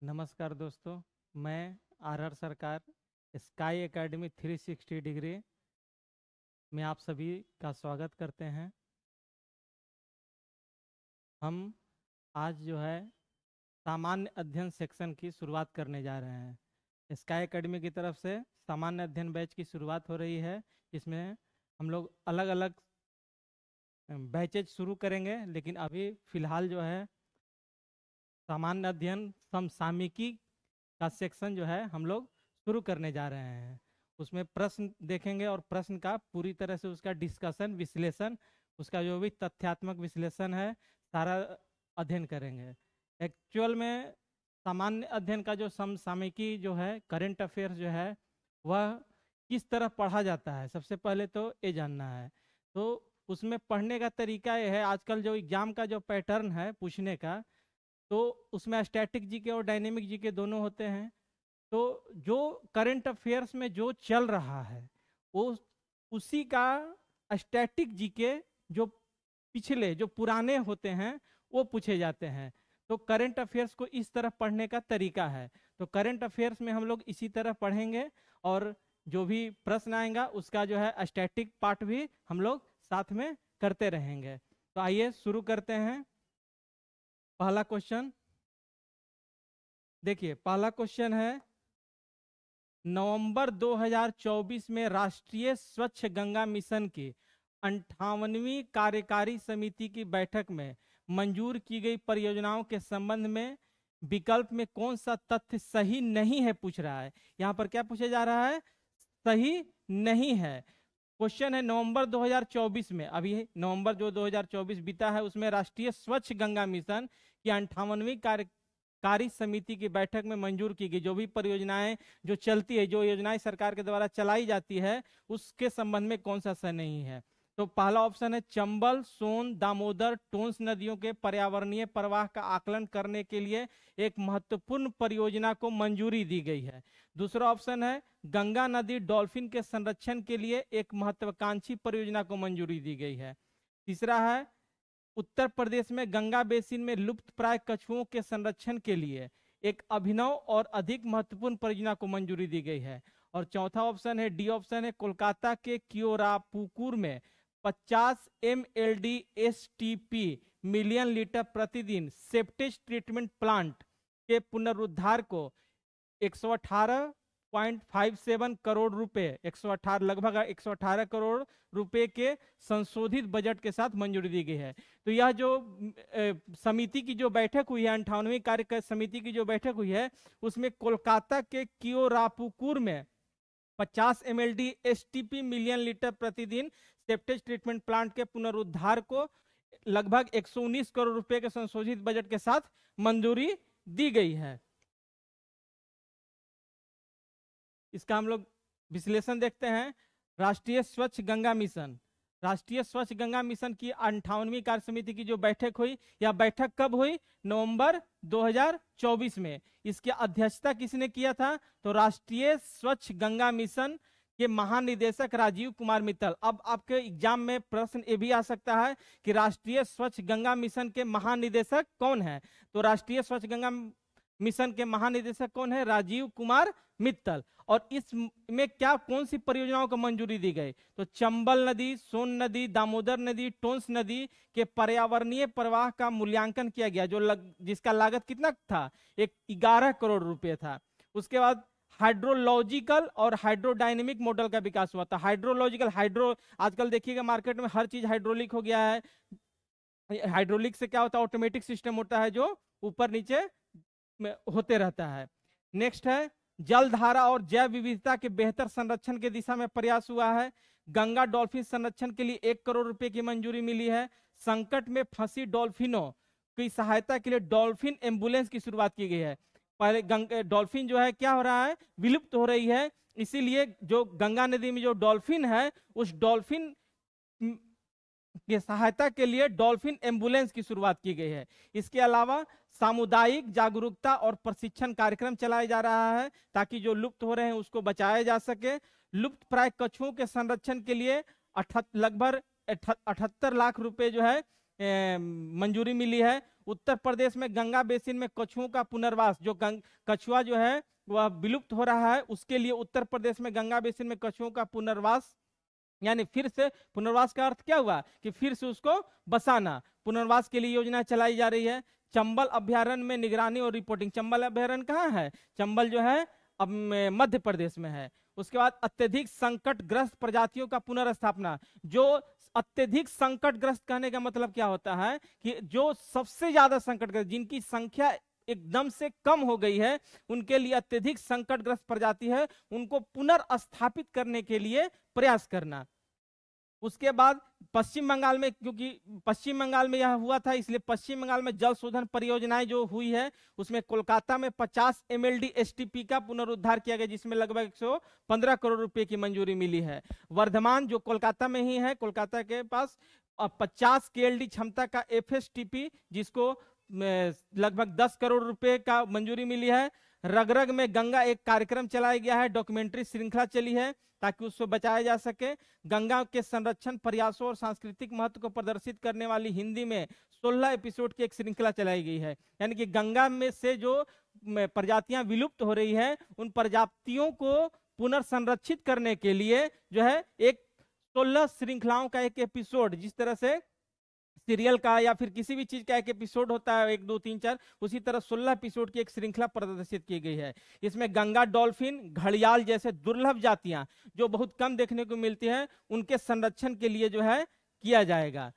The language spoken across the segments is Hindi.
नमस्कार दोस्तों, मैं आर सरकार स्काई एकेडमी 360 डिग्री में आप सभी का स्वागत करते हैं। हम आज जो है सामान्य अध्ययन सेक्शन की शुरुआत करने जा रहे हैं। स्काई एकेडमी की तरफ से सामान्य अध्ययन बैच की शुरुआत हो रही है। इसमें हम लोग अलग अलग बैचेज शुरू करेंगे, लेकिन अभी फ़िलहाल जो है सामान्य अध्ययन समसामयिकी का सेक्शन जो है हम लोग शुरू करने जा रहे हैं। उसमें प्रश्न देखेंगे और प्रश्न का पूरी तरह से उसका डिस्कशन, विश्लेषण, उसका जो भी तथ्यात्मक विश्लेषण है सारा अध्ययन करेंगे। एक्चुअल में सामान्य अध्ययन का जो समसामयिकी जो है, करंट अफेयर्स जो है, वह किस तरह पढ़ा जाता है, सबसे पहले तो ये जानना है। तो उसमें पढ़ने का तरीका ये है, आजकल जो एग्जाम का जो पैटर्न है पूछने का, तो उसमें स्टैटिक जीके और डायनेमिक जीके दोनों होते हैं। तो जो करंट अफेयर्स में जो चल रहा है वो उसी का स्टैटिक जीके जो पिछले जो पुराने होते हैं वो पूछे जाते हैं। तो करंट अफेयर्स को इस तरह पढ़ने का तरीका है। तो करंट अफेयर्स में हम लोग इसी तरह पढ़ेंगे और जो भी प्रश्न आएगा उसका जो है स्टैटिक पार्ट भी हम लोग साथ में करते रहेंगे। तो आइए शुरू करते हैं। पहला क्वेश्चन देखिए, पहला क्वेश्चन है, नवंबर 2024 में राष्ट्रीय स्वच्छ गंगा मिशन की 58वीं कार्यकारी समिति की बैठक में मंजूर की गई परियोजनाओं के संबंध में विकल्प में कौन सा तथ्य सही नहीं है पूछ रहा है। यहां पर क्या पूछा जा रहा है? सही नहीं है। क्वेश्चन है नवंबर 2024 में, अभी नवंबर जो 2024 बीता है उसमें राष्ट्रीय स्वच्छ गंगा मिशन की 58वीं कार्यकारी समिति की बैठक में मंजूर की गई जो भी परियोजनाएं जो चलती है, जो योजनाएं सरकार के द्वारा चलाई जाती है, उसके संबंध में कौन सा सही नहीं है। तो पहला ऑप्शन है, चंबल, सोन, दामोदर, टोंस नदियों के पर्यावरणीय प्रवाह का आकलन करने के लिए एक महत्वपूर्ण परियोजना को मंजूरी दी गई है। दूसरा ऑप्शन है, गंगा नदी डॉल्फिन के संरक्षण के लिए एक महत्वाकांक्षी परियोजना को मंजूरी दी गई है। तीसरा है, उत्तर प्रदेश में गंगा बेसिन में लुप्त प्राय कछुओं के संरक्षण के लिए एक अभिनव और अधिक महत्वपूर्ण परियोजना को मंजूरी दी गई है। और चौथा ऑप्शन है, डी ऑप्शन है, कोलकाता के कियोरापुकुर में 50 MLD STP मिलियन लीटर प्रतिदिन सेप्टेज ट्रीटमेंट प्लांट के पुनरुद्धार को 118.57 करोड़ रुपए, 118 लगभग 118 करोड़ रुपए के संशोधित बजट के साथ मंजूरी दी गई है। तो यह जो समिति की जो बैठक हुई है, 58वीं कार्य समिति की जो बैठक हुई है, उसमें कोलकाता के कियोरापुकुर में 50 MLD STP मिलियन लीटर प्रतिदिन सेप्टेज ट्रीटमेंट प्लांट के पुनरुद्धार को लगभग 119 करोड़ रुपए के संशोधित बजट के साथ मंजूरी दी गई है। इसका हम लोग विश्लेषण देखते हैं। राष्ट्रीय स्वच्छ गंगा मिशन, राष्ट्रीय स्वच्छ गंगा मिशन की 58वीं कार्य समिति की जो बैठक हुई, यह बैठक कब हुई? नवंबर 2024 में। इसकी अध्यक्षता किसने किया था? तो राष्ट्रीय स्वच्छ गंगा मिशन के महानिदेशक राजीव कुमार मित्तल। अब आपके एग्जाम में प्रश्न ये भी आ सकता है कि राष्ट्रीय स्वच्छ गंगा मिशन के महानिदेशक कौन है? तो राष्ट्रीय स्वच्छ गंगा मिशन के महानिदेशक कौन है? राजीव कुमार मित्तल। और इसमें क्या कौन सी परियोजनाओं को मंजूरी दी गई? तो चंबल नदी, सोन नदी, दामोदर नदी, टोंस नदी के पर्यावरणीय प्रवाह का मूल्यांकन किया गया, जिसका लागत कितना था? 11 करोड़ रुपए था। उसके बाद हाइड्रोलॉजिकल और हाइड्रोडायनेमिक मॉडल का विकास हुआ था। हाइड्रोलॉजिकल, आजकल देखिएगा मार्केट में हर चीज हाइड्रोलिक हो गया है। हाइड्रोलिक से क्या होता है? ऑटोमेटिक सिस्टम होता है जो ऊपर नीचे होते रहता है। नेक्स्ट है, जलधारा और जैव विविधता के बेहतर संरक्षण के दिशा में प्रयास हुआ है। गंगा डॉल्फिन संरक्षण के लिए 1 करोड़ रुपए की मंजूरी मिली है। संकट में फंसी डॉल्फिनों की सहायता के लिए डॉल्फिन एम्बुलेंस की शुरुआत की गई है। पहले डॉल्फिन जो है क्या हो रहा है? विलुप्त हो रही है, इसीलिए जो गंगा नदी में जो डॉल्फिन है उस डॉल्फिन की सहायता के लिए डॉल्फिन एम्बुलेंस की शुरुआत की गई है। इसके अलावा सामुदायिक जागरूकता और प्रशिक्षण कार्यक्रम चलाया जा रहा है ताकि जो लुप्त हो रहे हैं उसको बचाया जा सके। लुप्त प्राय कछुओं के संरक्षण के लिए लगभग 78 लाख रुपए जो है मंजूरी मिली है। उत्तर प्रदेश में गंगा बेसिन में कछुओं का पुनर्वास, जो कछुआ जो है वह विलुप्त हो रहा है, उसके लिए उत्तर प्रदेश में गंगा बेसिन में कछुओं का पुनर्वास, यानी फिर से, पुनर्वास का अर्थ क्या हुआ कि फिर से उसको बसाना, पुनर्वास के लिए योजना चलाई जा रही है। चंबल अभ्यारण्य में निगरानी और रिपोर्टिंग, चंबल अभ्यारण्य कहाँ है? चंबल जो है अब मध्य प्रदेश में है। उसके बाद अत्यधिक संकटग्रस्त प्रजातियों का पुनर्स्थापना, जो अत्यधिक संकटग्रस्त कहने का मतलब क्या होता है कि जो सबसे ज्यादा संकटग्रस्त, जिनकी संख्या एकदम से कम हो गई है, उनके लिए अत्यधिक संकटग्रस्त प्रजाति है, उनको पुनर्स्थापित करने के लिए प्रयास करना। उसके बाद पश्चिम बंगाल में, क्योंकि पश्चिम बंगाल में यह हुआ था, इसलिए पश्चिम बंगाल में जल शोधन परियोजनाएं जो हुई है, उसमें कोलकाता में 50 MLD STP का पुनरुद्धार किया गया, जिसमें लगभग 115 करोड़ रुपए की मंजूरी मिली है। वर्धमान जो कोलकाता में ही है, कोलकाता के पास 50 KLD क्षमता का FSTP, जिसको लगभग 10 करोड़ रुपए का मंजूरी मिली है। रगरग में गंगा एक कार्यक्रम चलाया गया है, डॉक्यूमेंट्री श्रृंखला चली है ताकि उसको बचाया जा सके। गंगा के संरक्षण प्रयासों और सांस्कृतिक महत्व को प्रदर्शित करने वाली हिंदी में 16 एपिसोड की एक श्रृंखला चलाई गई है। यानी कि गंगा में से जो प्रजातियां विलुप्त हो रही है, उन प्रजातियों को पुनर्संरक्षित करने के लिए जो है एक 16 श्रृंखलाओं का एक एपिसोड, जिस तरह से सीरियल का या फिर किसी भी चीज का एक एपिसोड होता है 1 2 3 4, उसी तरह 16 एपिसोड की एक श्रृंखला प्रदर्शित की गई है। इसमें गंगा डॉल्फिन, घड़ियाल जैसे दुर्लभ जातियां जो बहुत कम देखने को मिलती हैं, उनके संरक्षण के लिए जो है किया जाएगा।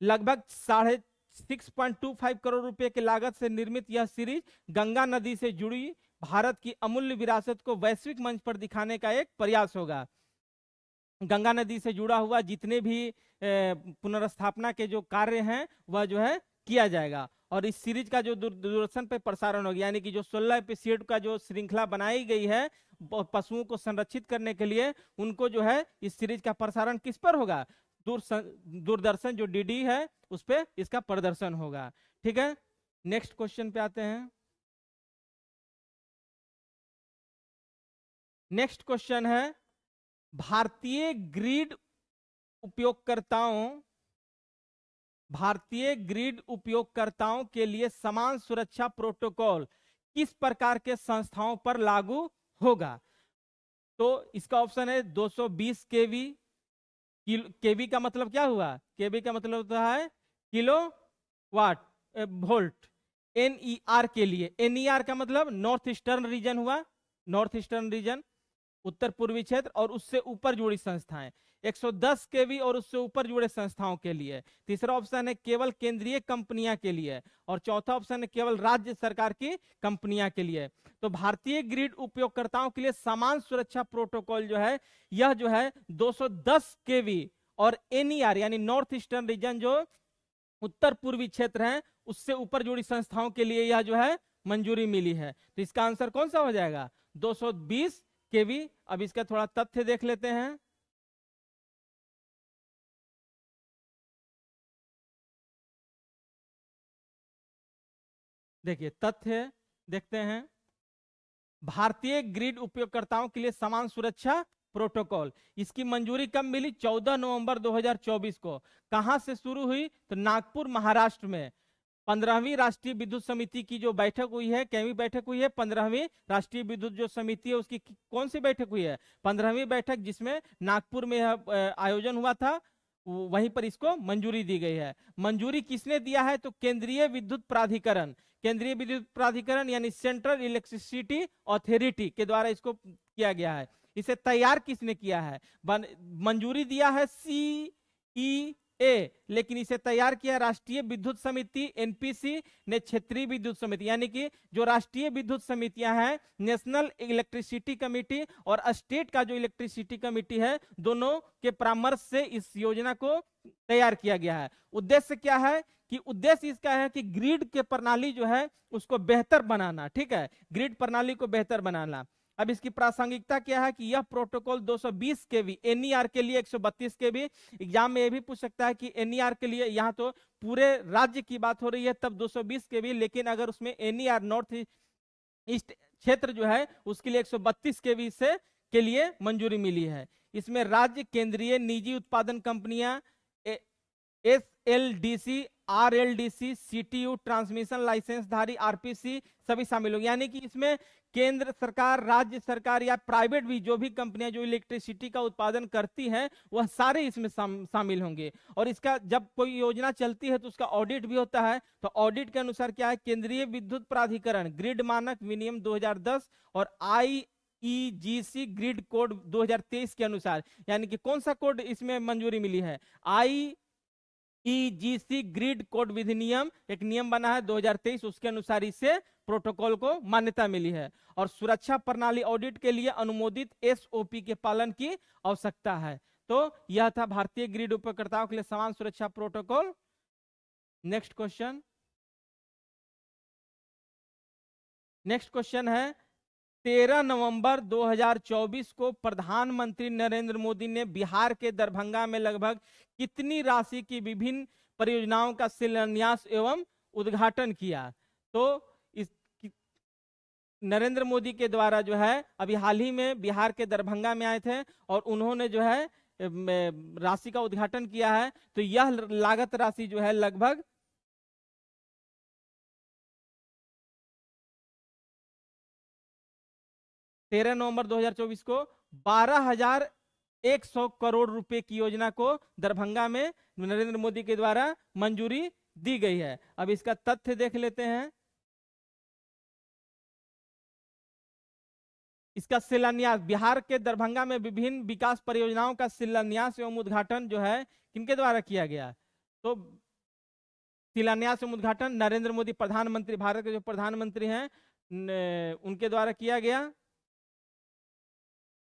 लगभग 6.25 करोड़ रुपए की लागत से निर्मित यह सीरीज गंगा नदी से जुड़ी भारत की अमूल्य विरासत को वैश्विक मंच पर दिखाने का एक प्रयास होगा। गंगा नदी से जुड़ा हुआ जितने भी पुनर्स्थापना के जो कार्य हैं वह जो है किया जाएगा। और इस सीरीज का जो दूरदर्शन पे प्रसारण होगा, यानी कि जो 16 एपिसोड का जो श्रृंखला बनाई गई है पशुओं को संरक्षित करने के लिए, उनको जो है इस सीरीज का प्रसारण किस पर होगा? दूरदर्शन जो DD है उस पर इसका प्रदर्शन होगा। ठीक है, नेक्स्ट क्वेश्चन पे आते हैं। नेक्स्ट क्वेश्चन है, भारतीय ग्रिड उपयोगकर्ताओं के लिए समान सुरक्षा प्रोटोकॉल किस प्रकार के संस्थाओं पर लागू होगा? तो इसका ऑप्शन है 220 kV। केवी का मतलब क्या हुआ? केवी का मतलब होता है किलो वाट वोल्ट। NER के लिए, NER का मतलब नॉर्थ ईस्टर्न रीजन हुआ, नॉर्थ ईस्टर्न रीजन, उत्तर पूर्वी क्षेत्र, और उससे ऊपर जुड़ी संस्थाएं। 110 kV और उससे ऊपर जुड़े संस्थाओं के लिए। तीसरा ऑप्शन है केवल केंद्रीय कंपनियां के लिए, और चौथा ऑप्शन है केवल राज्य सरकार की कंपनियां के लिए। तो भारतीय ग्रिड उपयोगकर्ताओं के लिए समान सुरक्षा प्रोटोकॉल जो है, यह जो है 210 kV और NER यानी नॉर्थ ईस्टर्न रीजन जो उत्तर पूर्वी क्षेत्र है उससे ऊपर जुड़ी संस्थाओं के लिए यह जो है मंजूरी मिली है। तो इसका आंसर कौन सा हो जाएगा? 220 kV। अब इसका थोड़ा तथ्य देख लेते हैं। देखिए तथ्य देखते हैं। भारतीय ग्रिड उपयोगकर्ताओं के लिए समान सुरक्षा प्रोटोकॉल, इसकी मंजूरी कब मिली? 14 नवंबर 2024 को। कहां से शुरू हुई? तो नागपुर महाराष्ट्र में 15वीं राष्ट्रीय विद्युत समिति की जो बैठक हुई है, कैवी बैठक हुई है? 15वीं राष्ट्रीय विद्युत जो समिति है उसकी कौन सी बैठक हुई है? 15वीं बैठक, जिसमें नागपुर में आयोजन हुआ था, वहीं पर इसको मंजूरी दी गई है। मंजूरी किसने दिया है? तो केंद्रीय विद्युत प्राधिकरण, केंद्रीय विद्युत प्राधिकरण यानी सेंट्रल इलेक्ट्रिसिटी अथॉरिटी के द्वारा इसको किया गया है। इसे तैयार किसने किया है? मंजूरी दिया है CEA, लेकिन इसे तैयार किया राष्ट्रीय विद्युत समिति NPC ने क्षेत्रीय विद्युत समिति, यानी कि जो राष्ट्रीय विद्युत समितियां हैं, नेशनल इलेक्ट्रिसिटी कमिटी और स्टेट का जो इलेक्ट्रिसिटी कमिटी है, दोनों के परामर्श से इस योजना को तैयार किया गया है। उद्देश्य क्या है? कि उद्देश्य इसका है कि ग्रिड के प्रणाली जो है उसको बेहतर बनाना। ठीक है, ग्रिड प्रणाली को बेहतर बनाना। अब इसकी प्रासंगिकता क्या है कि यह प्रोटोकॉल 220 kV, NER के लिए 132 kV। एग्जाम में यह भी पूछ सकता है कि NER के लिए, यहाँ तो पूरे राज्य की बात हो रही है तब 220 kV, लेकिन अगर उसमें NER नॉर्थ ईस्ट क्षेत्र जो है उसके लिए 132 kV से के लिए मंजूरी मिली है। इसमें राज्य, केंद्रीय, निजी उत्पादन कंपनियां, SLDC, RLDC, CTU, transmission licence धारी, RPC सभी शामिल होंगे। यानी कि इसमें केंद्र सरकार, राज्य सरकार या प्राइवेट भी जो भी कंपनियां जो इलेक्ट्रिसिटी का उत्पादन करती हैं वह सारे इसमें शामिल होंगे। और इसका जब कोई योजना चलती है तो उसका ऑडिट भी होता है। तो ऑडिट के अनुसार क्या है, केंद्रीय विद्युत प्राधिकरण ग्रिड मानक विनियम 2010 और IEGC ग्रिड कोड 2023 के अनुसार, यानी कि कौन सा कोड इसमें मंजूरी मिली है, IEGC ग्रिड कोड विधिनियम, एक नियम बना है 2023, उसके अनुसार इसे प्रोटोकॉल को मान्यता मिली है। और सुरक्षा प्रणाली ऑडिट के लिए अनुमोदित SOP के पालन की आवश्यकता है। तो यह था भारतीय ग्रिड उपयोगकर्ताओं के लिए समान सुरक्षा प्रोटोकॉल। नेक्स्ट क्वेश्चन है 13 नवंबर 2024 को प्रधानमंत्री नरेंद्र मोदी ने बिहार के दरभंगा में लगभग कितनी राशि की विभिन्न परियोजनाओं का शिलान्यास एवं उद्घाटन किया। तो इस नरेंद्र मोदी के द्वारा जो है अभी हाल ही में बिहार के दरभंगा में आए थे और उन्होंने जो है राशि का उद्घाटन किया है। तो यह लागत राशि जो है लगभग 13 नवंबर 2024 को 12,100 करोड़ रुपए की योजना को दरभंगा में नरेंद्र मोदी के द्वारा मंजूरी दी गई है। अब इसका तथ्य देख लेते हैं। इसका शिलान्यास, बिहार के दरभंगा में विभिन्न विकास परियोजनाओं का शिलान्यास एवं उद्घाटन जो है किनके द्वारा किया गया, तो शिलान्यास एवं उद्घाटन नरेंद्र मोदी प्रधानमंत्री, भारत के जो प्रधानमंत्री हैं उनके द्वारा किया गया।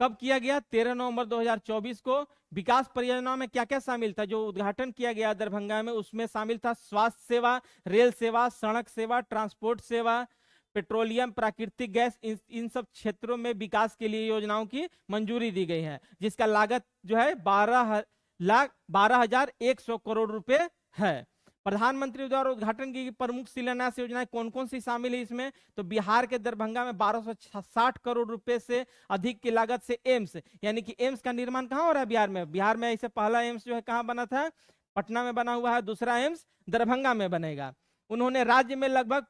कब किया गया, 13 नवंबर 2024 को। विकास परियोजनाओं में क्या क्या शामिल था, जो उद्घाटन किया गया दरभंगा में, उसमें शामिल था स्वास्थ्य सेवा, रेल सेवा, सड़क सेवा, ट्रांसपोर्ट सेवा, पेट्रोलियम, प्राकृतिक गैस, इन सब क्षेत्रों में विकास के लिए योजनाओं की मंजूरी दी गई है, जिसका लागत जो है 12,100 करोड़ रुपए है। प्रधानमंत्री द्वारा उद्घाटन की प्रमुख शिलान्यास योजनाएं कौन कौन सी शामिल है इसमें, तो बिहार के दरभंगा में 1260 करोड़ रुपए से अधिक की लागत से एम्स, यानी कि एम्स का निर्माण कहां हो रहा है, बिहार में। बिहार में ऐसे पहला एम्स जो है कहां बना था, पटना में बना हुआ है, दूसरा एम्स दरभंगा में बनेगा। उन्होंने राज्य में लगभग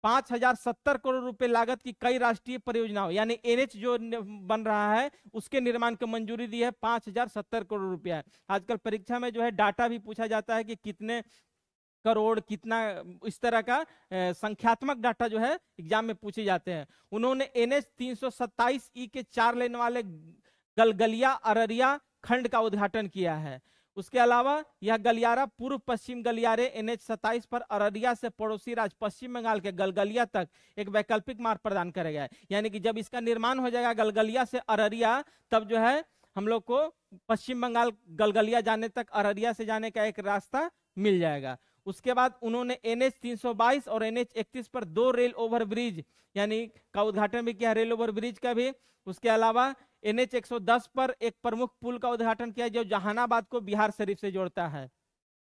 5,070 करोड़ रुपए लागत की कई राष्ट्रीय परियोजनाओं, यानी NH जो बन रहा है उसके निर्माण की मंजूरी दी है, 5,070 करोड़ रुपया। आजकल परीक्षा में जो है डाटा भी पूछा जाता है कि कितने करोड़, कितना, इस तरह का संख्यात्मक डाटा जो है एग्जाम में पूछे जाते हैं। उन्होंने NH 327E के 4 लेन वाले गलगलिया अररिया खंड का उद्घाटन किया है। उसके अलावा यह गलियारा पूर्व पश्चिम गलियारे NH 27 पर अररिया से पड़ोसी राज्य पश्चिम बंगाल के गलगलिया तक एक वैकल्पिक मार्ग प्रदान करेगा। यानी कि जब इसका निर्माण हो जाएगा गलगलिया से अररिया, तब जो है हम लोग को पश्चिम बंगाल गलगलिया जाने तक, अररिया से जाने का एक रास्ता मिल जाएगा। उसके बाद उन्होंने NH 322 और NH 31 पर 2 रेल ओवर ब्रिज यानी का उद्घाटन भी किया, रेल ओवर ब्रिज का भी। उसके अलावा NH 110 पर एक प्रमुख पुल का उद्घाटन किया जो जहानाबाद को बिहार शरीफ से जोड़ता है।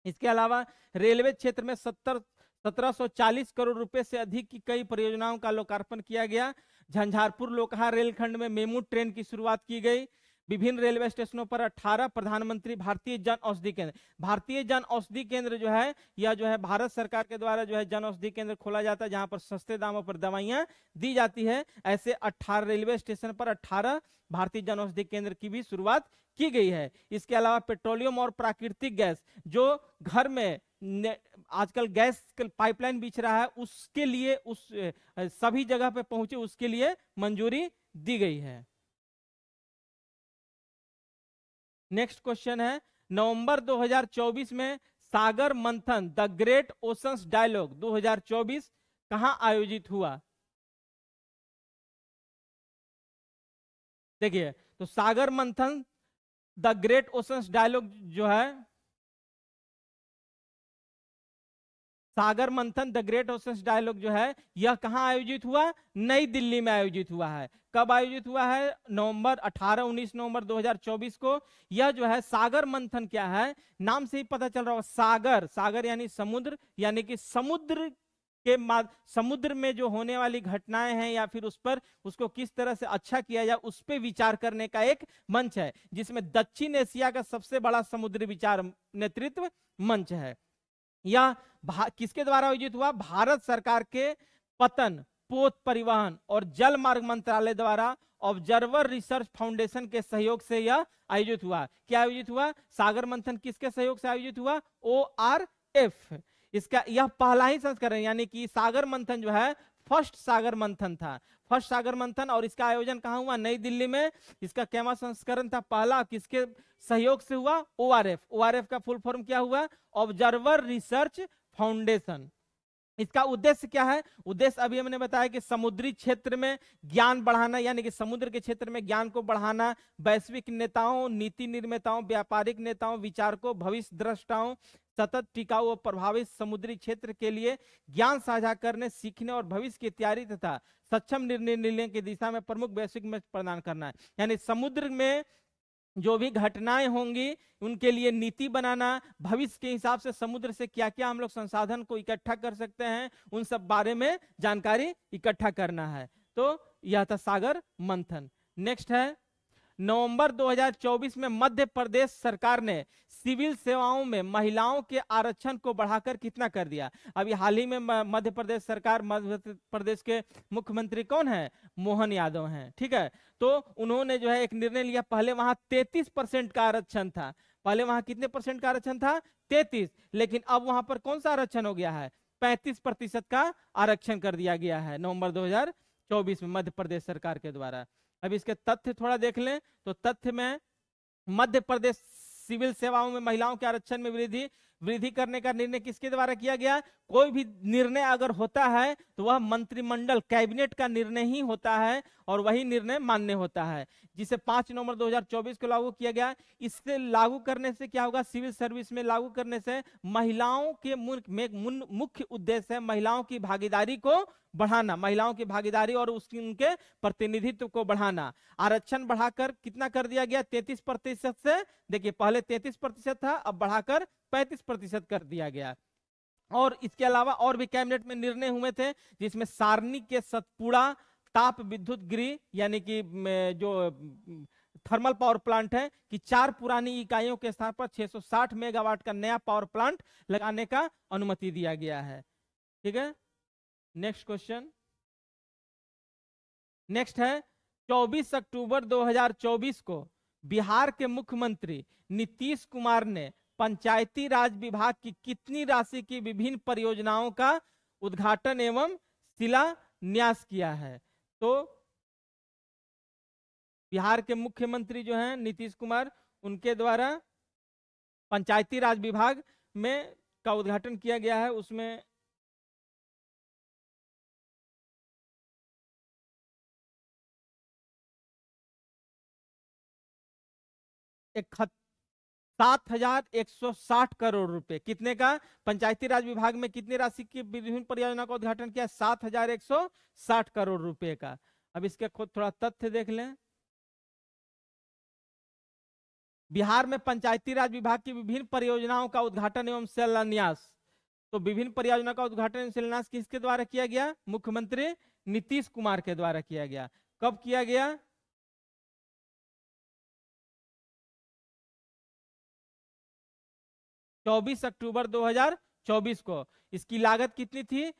इसके अलावा रेलवे क्षेत्र में 1740 करोड़ रुपए से अधिक की कई परियोजनाओं का लोकार्पण किया गया। झंझारपुर लोकहा रेलखंड में मेमू ट्रेन की शुरुआत की गई। विभिन्न रेलवे स्टेशनों पर 18 प्रधानमंत्री भारतीय जन औषधि केंद्र, भारतीय जन औषधि केंद्र जो है यह जो है भारत सरकार के द्वारा जो है जन औषधि केंद्र खोला जाता है, जहां पर सस्ते दामों पर दवाइयां दी जाती है। ऐसे 18 रेलवे स्टेशन पर 18 भारतीय जन औषधि केंद्र की भी शुरुआत की गई है। इसके अलावा पेट्रोलियम और प्राकृतिक गैस, जो घर में आजकल गैस पाइपलाइन बिछ रहा है, उसके लिए उस सभी जगह पे पहुंचे, उसके लिए मंजूरी दी गई है। नेक्स्ट क्वेश्चन है, नवंबर 2024 में सागर मंथन द ग्रेट ओशंस डायलॉग 2024 कहां आयोजित हुआ। देखिए, तो सागर मंथन द ग्रेट ओशंस डायलॉग जो है, सागर मंथन द ग्रेट ओशंस डायलॉग जो है यह कहां आयोजित हुआ, नई दिल्ली में आयोजित हुआ है। कब आयोजित हुआ है, 19 नवंबर 2024 को। यह जो है सागर मंथन क्या है, नाम से ही पता चल रहा है, सागर, सागर यानी समुद्र, यानी कि समुद्र समुद्र में जो होने वाली घटनाएं हैं या फिर उस पर उसको किस तरह से अच्छा किया जाए उस पर विचार करने का एक मंच है, जिसमें दक्षिण एशिया का सबसे बड़ा समुद्री विचार नेतृत्व मंच है। यह किसके द्वारा आयोजित हुआ? भारत सरकार के पतन, पोत परिवहन और जल मार्ग मंत्रालय द्वारा ऑब्जर्वर रिसर्च फाउंडेशन के सहयोग से यह आयोजित हुआ। क्या आयोजित हुआ? सागर मंथन किसके सहयोग से आयोजित हुआ? ORF। इसका यह पहला ही संस्करण, यानी कि सागर मंथन जो है फर्स्ट सागर मंथन था, फर्स्ट सागर मंथन। और इसका आयोजन कहाँ हुआ? नई दिल्ली में। इसका कैवा संस्करण था? पहला। किसके सहयोग से हुआ? ORF। ORF का फुल फॉर्म क्या हुआ? Observer research foundation. इसका उद्देश्य क्या है? उद्देश्य अभी हमने बताया कि समुद्री क्षेत्र में ज्ञान बढ़ाना, यानी कि समुद्र के क्षेत्र में ज्ञान को बढ़ाना, वैश्विक नेताओं, नीति निर्माताओं, व्यापारिक नेताओं, विचारकों, भविष्य द्रष्टाओं, सतत टिकाऊ और प्रभावित समुद्री क्षेत्र के लिए ज्ञान साझा करने, सीखने और भविष्य की तैयारी तथा सक्षम निर्णय लेने की दिशा में प्रमुख वैश्विक मंच प्रदान करना है। यानी समुद्र में जो भी घटनाएं होंगी उनके लिए नीति बनाना, भविष्य के हिसाब से समुद्र से क्या क्या हम लोग संसाधन को इकट्ठा कर सकते हैं, उन सब बारे में जानकारी इकट्ठा करना है। तो यह था सागर मंथन। नेक्स्ट है, नवंबर 2024 में मध्य प्रदेश सरकार ने सिविल सेवाओं में महिलाओं के आरक्षण को बढ़ाकर कितना कर दिया? अभी हाल ही में मध्य प्रदेश सरकार, मध्य प्रदेश के मुख्यमंत्री कौन है? मोहन यादव हैं, ठीक है। तो उन्होंने जो है एक निर्णय लिया। पहले वहां 33% का आरक्षण था। पहले वहां कितने परसेंट का आरक्षण था? 33। लेकिन अब वहां पर कौन सा आरक्षण हो गया है? 35% का आरक्षण कर दिया गया है नवंबर 2024 में मध्य प्रदेश सरकार के द्वारा। अब इसके तथ्य थोड़ा देख लें तो तथ्य में मध्य प्रदेश सिविल सेवाओं में महिलाओं के आरक्षण में वृद्धि करने का निर्णय किसके द्वारा किया गया? कोई भी निर्णय अगर होता है तो वह मंत्रिमंडल, कैबिनेट का निर्णय ही होता है और वही निर्णय मान्य होता है, जिसे 5 नवंबर 2024 को लागू किया गया। इससे लागू करने से क्या होगा? सिविल सर्विस में लागू करने से महिलाओं के मुख्य उद्देश्य है महिलाओं की भागीदारी को बढ़ाना, महिलाओं की भागीदारी और उनके प्रतिनिधित्व को बढ़ाना। आरक्षण बढ़ाकर कितना कर दिया गया? 33% से, देखिए पहले 33% था, अब बढ़ाकर 35% कर दिया गया। और इसके अलावा और भी कैबिनेट में निर्णय हुए थे, जिसमें सारनी के सतपुड़ा ताप विद्युत गृह, यानी कि जो थर्मल पावर प्लांट है, कि 4 पुरानी इकाइयों के स्थान पर 660 मेगावाट का नया पावर प्लांट लगाने का अनुमति दिया गया है। ठीक है, नेक्स्ट क्वेश्चन। नेक्स्ट है, 24 अक्टूबर 2024 को बिहार के मुख्यमंत्री नीतीश कुमार ने पंचायती राज विभाग की कितनी राशि की विभिन्न परियोजनाओं का उद्घाटन एवं शिलान्यास किया है? तो बिहार के मुख्यमंत्री जो हैं नीतीश कुमार, उनके द्वारा पंचायती राज विभाग में का उद्घाटन किया गया है। उसमें एक 7,160 करोड़ रुपए, कितने का? पंचायती राज विभाग में कितनी राशि की विभिन्न परियोजना का उद्घाटन किया? 7,160 करोड़ रुपए का। अब इसके खुद थोड़ा तथ्य देख लें। बिहार में पंचायती राज विभाग की विभिन्न परियोजनाओं का उद्घाटन एवं शिलान्यास, तो विभिन्न परियोजना का उद्घाटन एवं शिलान्यास किसके द्वारा किया गया? मुख्यमंत्री नीतीश कुमार के द्वारा किया गया। कब किया गया? 24 अक्टूबर 2024 को। इसकी लागत कितनी थी?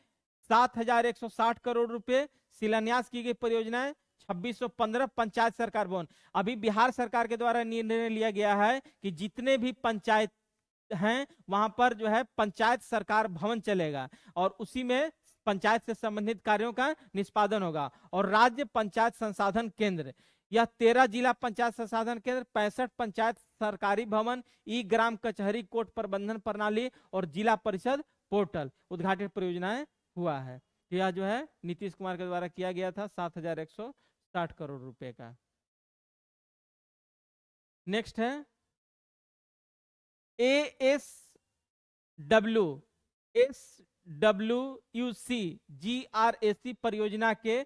7,160 करोड़ रुपए। शिलान्यास की गई परियोजनाएं 2615 पंचायत सरकार भवन। अभी बिहार सरकार के द्वारा निर्णय लिया गया है कि जितने भी पंचायत हैं वहां पर जो है पंचायत सरकार भवन चलेगा और उसी में पंचायत से संबंधित कार्यों का निष्पादन होगा। और राज्य पंचायत संसाधन केंद्र, यह 13 जिला पंचायत संसाधन केंद्र, 65 पंचायत सरकारी भवन, ई ग्राम कचहरी, कोर्ट प्रबंधन प्रणाली और जिला परिषद पोर्टल उद्घाटित परियोजनाएं हुआ है। यह जो है नीतीश कुमार के द्वारा किया गया था 7,160 करोड़ रुपए का। नेक्स्ट है, ASWC GRAC परियोजना के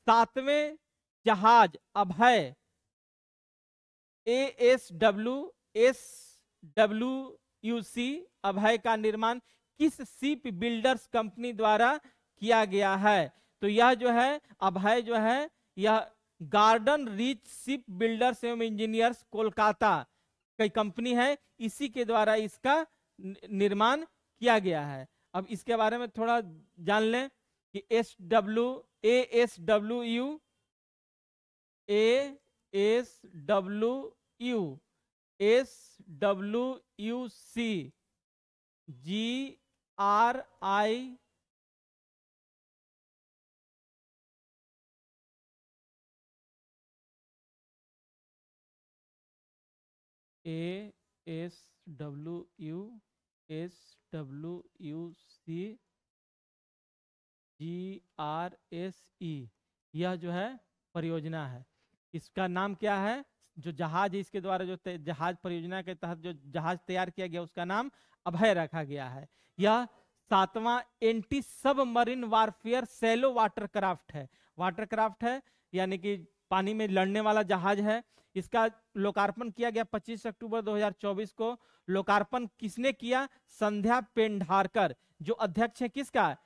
7वें जहाज अभय, ASWC अभय का निर्माण किस शिप बिल्डर्स कंपनी द्वारा किया गया है। तो यह जो है अभय जो है यह गार्डन रीच शिप बिल्डर्स एवं इंजीनियर्स कोलकाता कई कंपनी है, इसी के द्वारा इसका निर्माण किया गया है। अब इसके बारे में थोड़ा जान लें कि ASWU SWUC GRI SWUC GRSE यह जो है परियोजना है। इसका नाम क्या है? जो जहाज इसके द्वारा जो जहाज परियोजना के तहत जो जहाज तैयार किया गया उसका नाम अभय रखा गया है। यह 7वां anti submarine warfare shallow watercraft है। वाटरक्राफ्ट है यानी कि पानी में लड़ने वाला जहाज है। इसका लोकार्पण किया गया 25 अक्टूबर 2024 को। लोकार्पण किसने किया? संध्या पेंढारकर, जो अध्यक्ष है किसका?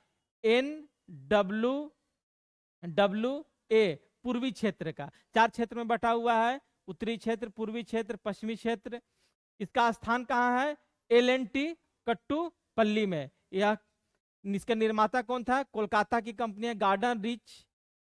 NWWA पूर्वी क्षेत्र का। 4 क्षेत्र में बटा हुआ है, उत्तरी क्षेत्र, पूर्वी क्षेत्र, पश्चिमी क्षेत्र। इसका स्थान कहाँ है? LNT कट्टुपल्ली में। यह इसका निर्माता कौन था? कोलकाता की कंपनी है गार्डन रीच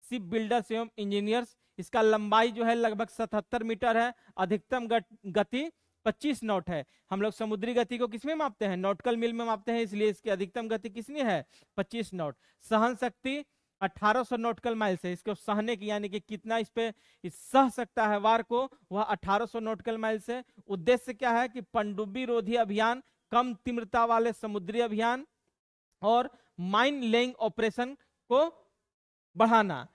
शिप बिल्डर्स एवं इंजीनियर्स। इसका लंबाई जो है लगभग 77 मीटर है। अधिकतम गति 25 नॉट है। हम लोग समुद्री गति को किसमें मापते हैं? नॉटिकल मील में मापते हैं, इसलिए इसकी अधिकतम गति कितनी है? 25 नॉट। सहन शक्ति 1800 नॉटिकल माइल से, इसको सहने की यानी कि कितना इस पे सह सकता है वार को, वह 1800 नॉटिकल माइल से। उद्देश्य क्या है कि पनडुब्बी रोधी अभियान, कम तीव्रता वाले समुद्री अभियान और माइन लेइंग ऑपरेशन को बढ़ाना।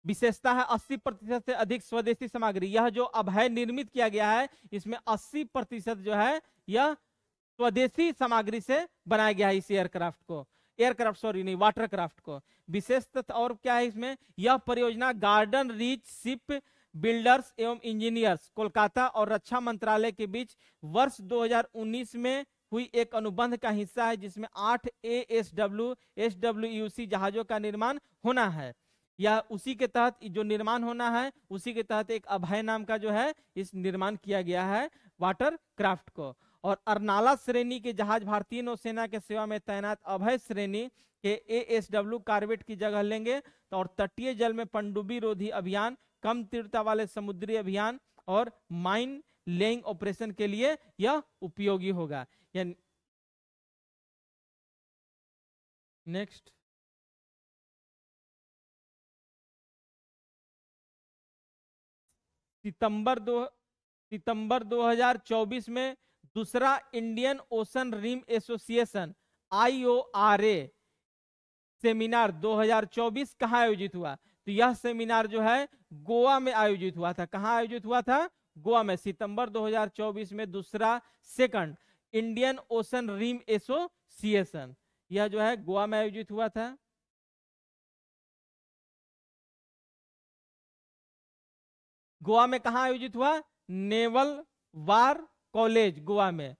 विशेषता है 80% से अधिक स्वदेशी सामग्री। यह जो अभय निर्मित किया गया है इसमें 80% जो है यह स्वदेशी सामग्री से बनाया गया है। इस एयरक्राफ्ट को, एयरक्राफ्ट सॉरी नहीं, वाटरक्राफ्ट को। विशेष तथ्य और क्या है इसमें? यह परियोजना गार्डन रीच शिप बिल्डर्स एवं इंजीनियर्स कोलकाता और रक्षा मंत्रालय के बीच वर्ष 2019 में हुई एक अनुबंध का हिस्सा है, जिसमें 8 SWUC जहाजों का निर्माण होना है। या उसी के तहत जो निर्माण होना है उसी के तहत एक अभय नाम का जो है इस निर्माण किया गया है वाटरक्राफ्ट को। और अर्नाला श्रेणी के जहाज भारतीय नौसेना के सेवा में तैनात अभय श्रेणी के ASW कॉर्वेट की जगह लेंगे। तो और तटीय जल में पनडुब्बी रोधी अभियान, कम तीव्रता वाले समुद्री अभियान और माइन लेइंग ऑपरेशन के लिए यह उपयोगी होगा। नेक्स्ट, सितंबर 2024 में दूसरा Indian Ocean Rim Association IORA seminar 2024 कहाँ आयोजित हुआ? तो यह सेमिनार जो है गोवा में आयोजित हुआ था। कहाँ आयोजित हुआ था? गोवा में। सितंबर 2024 में दूसरा second Indian Ocean Rim Association यह जो है गोवा में आयोजित हुआ था। गोवा में कहाँ आयोजित हुआ? नेवल वार कॉलेज गोवा में।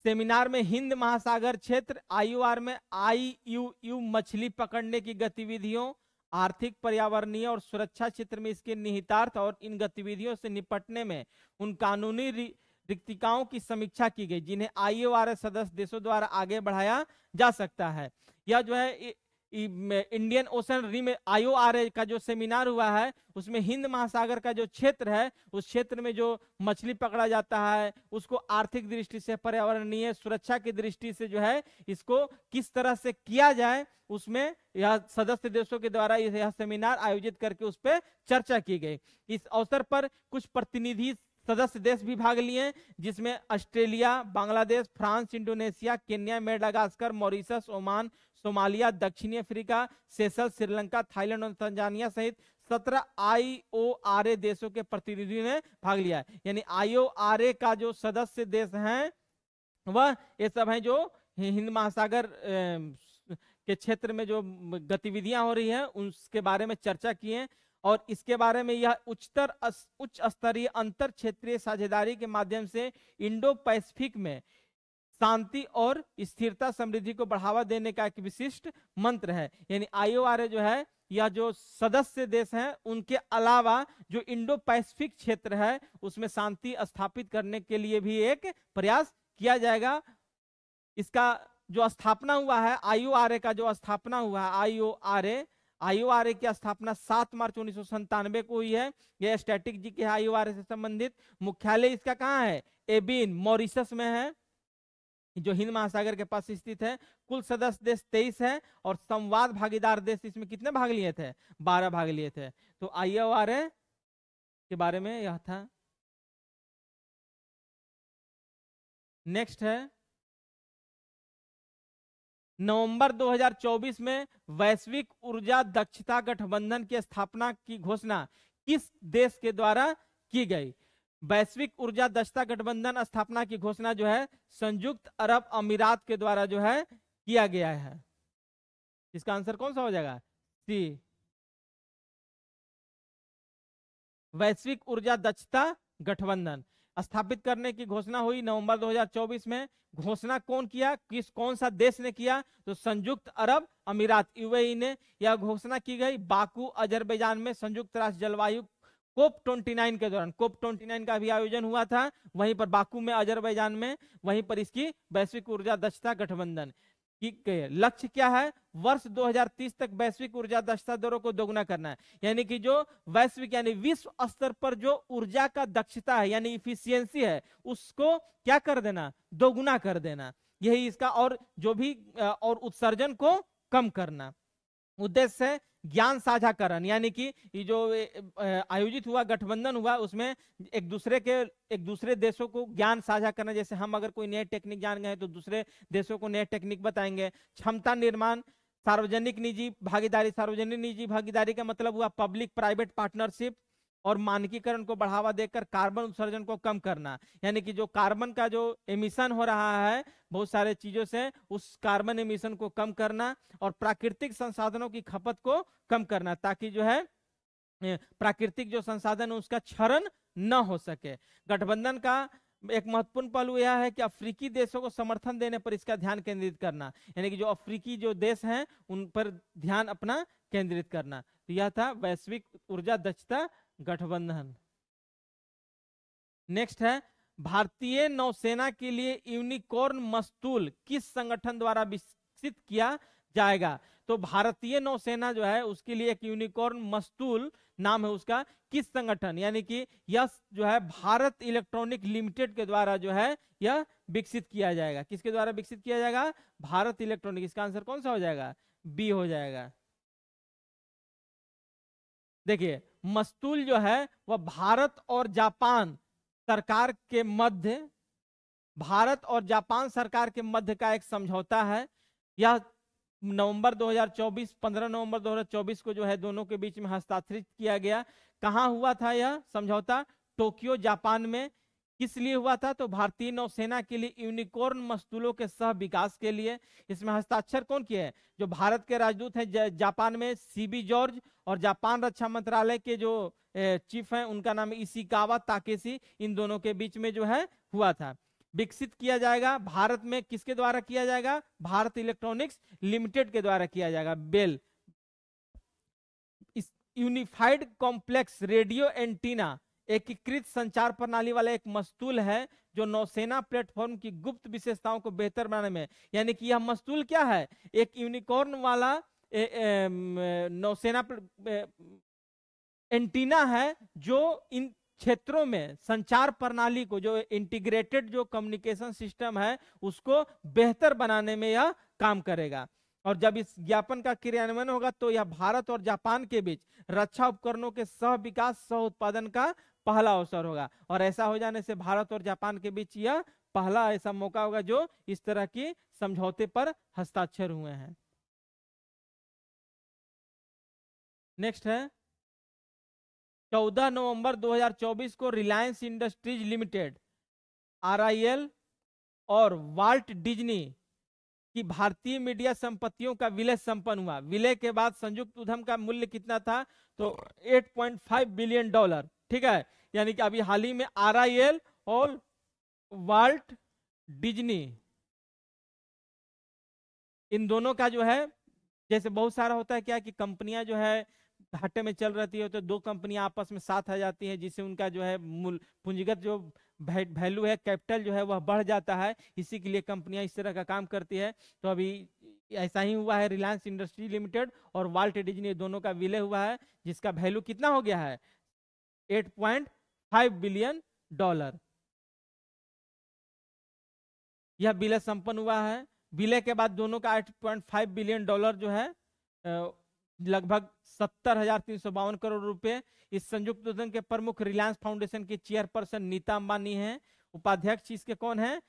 सेमिनार में हिंद महासागर क्षेत्र IOR में IUU मछली पकड़ने की गतिविधियों, आर्थिक, पर्यावरणीय और सुरक्षा क्षेत्र में इसके निहितार्थ और इन गतिविधियों से निपटने में उन कानूनी रिक्तिकाओं की समीक्षा की गई जिन्हें IORA सदस्य देशों द्वारा आगे बढ़ाया जा सकता है। यह जो है इंडियन ओशन रिम IORA का जो सेमिनार हुआ है उसमें हिंद महासागर का जो क्षेत्र है उस क्षेत्र में जो मछली पकड़ा जाता है उसको आर्थिक दृष्टि से, पर्यावरणीय सुरक्षा की दृष्टि से जो है इसको किस तरह से किया जाए, उसमें यह सदस्य देशों के द्वारा यह सेमिनार आयोजित करके उस पर चर्चा की गई। इस अवसर पर कुछ प्रतिनिधि सदस्य देश भी भाग लिए, जिसमें Australia, Bangladesh, France, Indonesia, Kenya, Madagascar, Mauritius, Oman, Somalia, दक्षिणी अफ्रीका, सेशल्स, श्रीलंका, थाईलैंड और तंजानिया सहित 17 IORA देशों के प्रतिनिधियों ने भाग लिया। यानी IORA का जो सदस्य देश हैं वह ये सब हैं जो हिंद महासागर के क्षेत्र में जो गतिविधियां हो रही हैं उसके बारे में चर्चा किए और इसके बारे में यह उच्च स्तरीय अंतर क्षेत्रीय साझेदारी के माध्यम से इंडो पैसिफिक में शांति और स्थिरता समृद्धि को बढ़ावा देने का एक विशिष्ट मंत्र है। यानी IORA जो है, या जो सदस्य देश हैं उनके अलावा जो इंडो पैसिफिक क्षेत्र है उसमें शांति स्थापित करने के लिए भी एक प्रयास किया जाएगा। इसका जो स्थापना हुआ है, IORA का जो स्थापना हुआ है, IORA की स्थापना 7 मार्च 1997 को हुई है। यह स्टैटिक जी के IORA से संबंधित। मुख्यालय इसका कहाँ है? एबिन, मॉरिशस में है, जो हिंद महासागर के पास स्थित है। कुल सदस्य देश 23 है और संवाद भागीदार देश इसमें कितने भाग लिए थे? 12 भाग लिए थे। तो IORA के बारे में यह था। नेक्स्ट है, नवंबर 2024 में वैश्विक ऊर्जा दक्षता गठबंधन की स्थापना की घोषणा किस देश के द्वारा की गई? वैश्विक ऊर्जा दक्षता गठबंधन स्थापना की घोषणा जो है संयुक्त अरब अमीरात के द्वारा जो है किया गया है। इसका आंसर कौन सा हो जाएगा? सी, वैश्विक ऊर्जा दक्षता गठबंधन स्थापित करने की घोषणा हुई नवंबर 2024 में। घोषणा कौन किया, कौन सा देश ने किया? तो संयुक्त अरब अमीरात, UAE ने यह घोषणा की गई बाकू अजरबैजान में संयुक्त राष्ट्र जलवायु COP 29 के दौरान। COP 29 का भी आयोजन हुआ था वहीं पर बाकू में, अजरबैजान में। वहीं पर इसकी वैश्विक ऊर्जा दक्षता गठबंधन की लक्ष्य क्या है? वर्ष 2030 तक वैश्विक ऊर्जा दक्षता दरों को दोगुना करना है। यानी कि जो वैश्विक यानी विश्व स्तर पर जो ऊर्जा का दक्षता है यानी इफिशियंसी है उसको क्या कर देना? दोगुना कर देना। यही इसका, और जो भी और उत्सर्जन को कम करना। उद्देश्य है ज्ञान साझाकरण, यानी कि ये जो आयोजित हुआ, गठबंधन हुआ, उसमें एक दूसरे देशों को ज्ञान साझा करना। जैसे हम अगर कोई नए टेक्निक जान गए तो दूसरे देशों को नए टेक्निक बताएंगे। क्षमता निर्माण, सार्वजनिक निजी भागीदारी। सार्वजनिक निजी भागीदारी का मतलब हुआ पब्लिक प्राइवेट पार्टनरशिप। और मानकीकरण को बढ़ावा देकर कार्बन उत्सर्जन को कम करना, यानी कि जो कार्बन का जो एमिशन हो रहा है बहुत सारे चीजों से, उस कार्बन एमिशन को कम करना। और प्राकृतिक संसाधनों की खपत को कम करना, ताकि जो है प्राकृतिक जो संसाधन है उसका क्षरण न हो सके। गठबंधन का एक महत्वपूर्ण पहलू यह है कि अफ्रीकी देशों को समर्थन देने पर इसका ध्यान केंद्रित करना, यानी कि जो अफ्रीकी जो देश हैं उन पर ध्यान अपना केंद्रित करना। तो यह था वैश्विक ऊर्जा दक्षता गठबंधन। नेक्स्ट है, भारतीय नौसेना के लिए यूनिकॉर्न मस्तूल किस संगठन द्वारा विकसित किया जाएगा? तो भारतीय नौसेना जो है उसके लिए एक यूनिकॉर्न मस्तूल नाम है उसका, किस संगठन, यानी कि यह जो है भारत इलेक्ट्रॉनिक लिमिटेड के द्वारा जो है यह विकसित किया जाएगा। किसके द्वारा विकसित किया जाएगा? भारत इलेक्ट्रॉनिक। इसका आंसर कौन सा हो जाएगा? बी हो जाएगा। देखिए, मस्तूल जो है वह भारत और जापान सरकार के मध्य, भारत और जापान सरकार के मध्य का एक समझौता है। यह नवंबर 2024, 15 नवंबर 2024 को जो है दोनों के बीच में हस्ताक्षरित किया गया। कहाँ हुआ था यह समझौता? टोक्यो, जापान में। किस लिए हुआ था? तो भारतीय नौसेना के लिए यूनिकॉर्न मस्तूलों के सह विकास के लिए। इसमें हस्ताक्षर कौन किए हैं? जो भारत के राजदूत हैं जापान में, CB जॉर्ज, और जापान रक्षा मंत्रालय के जो चीफ हैं उनका नाम इशिकावा ताकेशी। इन दोनों के बीच में जो है हुआ था। विकसित किया जाएगा भारत में, किसके द्वारा किया जाएगा? भारत इलेक्ट्रॉनिक्स लिमिटेड के द्वारा किया जाएगा, बेल। इस यूनिफाइड कॉम्प्लेक्स रेडियो एंटीना एकीकृत संचार प्रणाली वाला एक मस्तूल है जो नौसेना प्लेटफॉर्म की गुप्त विशेषताओं को बेहतर बनाने में, यानी कि यह मस्तूल क्या है? एक यूनिकॉर्न वाला नौसेना एंटीना है जो इन क्षेत्रों में संचार प्रणाली को, जो इंटीग्रेटेड जो कम्युनिकेशन सिस्टम है उसको बेहतर बनाने में यह काम करेगा। और जब इस ज्ञापन का क्रियान्वयन होगा तो यह भारत और जापान के बीच रक्षा उपकरणों के सह विकास, सह उत्पादन का पहला अवसर होगा। और ऐसा हो जाने से भारत और जापान के बीच यह पहला ऐसा मौका होगा जो इस तरह की समझौते पर हस्ताक्षर हुए हैं। नेक्स्ट है, 14 नवंबर 2024 को रिलायंस इंडस्ट्रीज लिमिटेड, RIL और वाल्ट डिज्नी की भारतीय मीडिया संपत्तियों का विलय संपन्न हुआ। विलय के बाद संयुक्त उद्यम का मूल्य कितना था? तो $8.5 बिलियन। ठीक है, यानी कि अभी हाल ही में RIL और वाल्ट डिज्नी इन दोनों का जो है, जैसे बहुत सारा होता है क्या कि कंपनियां जो है घाटे में चल रही है तो दो कंपनियां आपस में साथ आ जाती हैं, जिससे उनका जो है मूल पूंजीगत जो वैल्यू है, कैपिटल जो है वह बढ़ जाता है। इसी के लिए कंपनियां इस तरह का काम करती है। तो अभी ऐसा ही हुआ है, रिलायंस इंडस्ट्री लिमिटेड और वाल्ट डिज्नी दोनों का विलय हुआ है, जिसका वैल्यू कितना हो गया है, $8.5 बिलियन। यह विलय संपन्न हुआ है। विलय के बाद दोनों का $8.5 बिलियन जो है लगभग 70,352 करोड़ रुपए। इस संयुक्त उद्यम के प्रमुख रिलायंस फाउंडेशन के चेयरपर्सन नीता अंबानी हैं। उपाध्यक्ष इसके कौन है,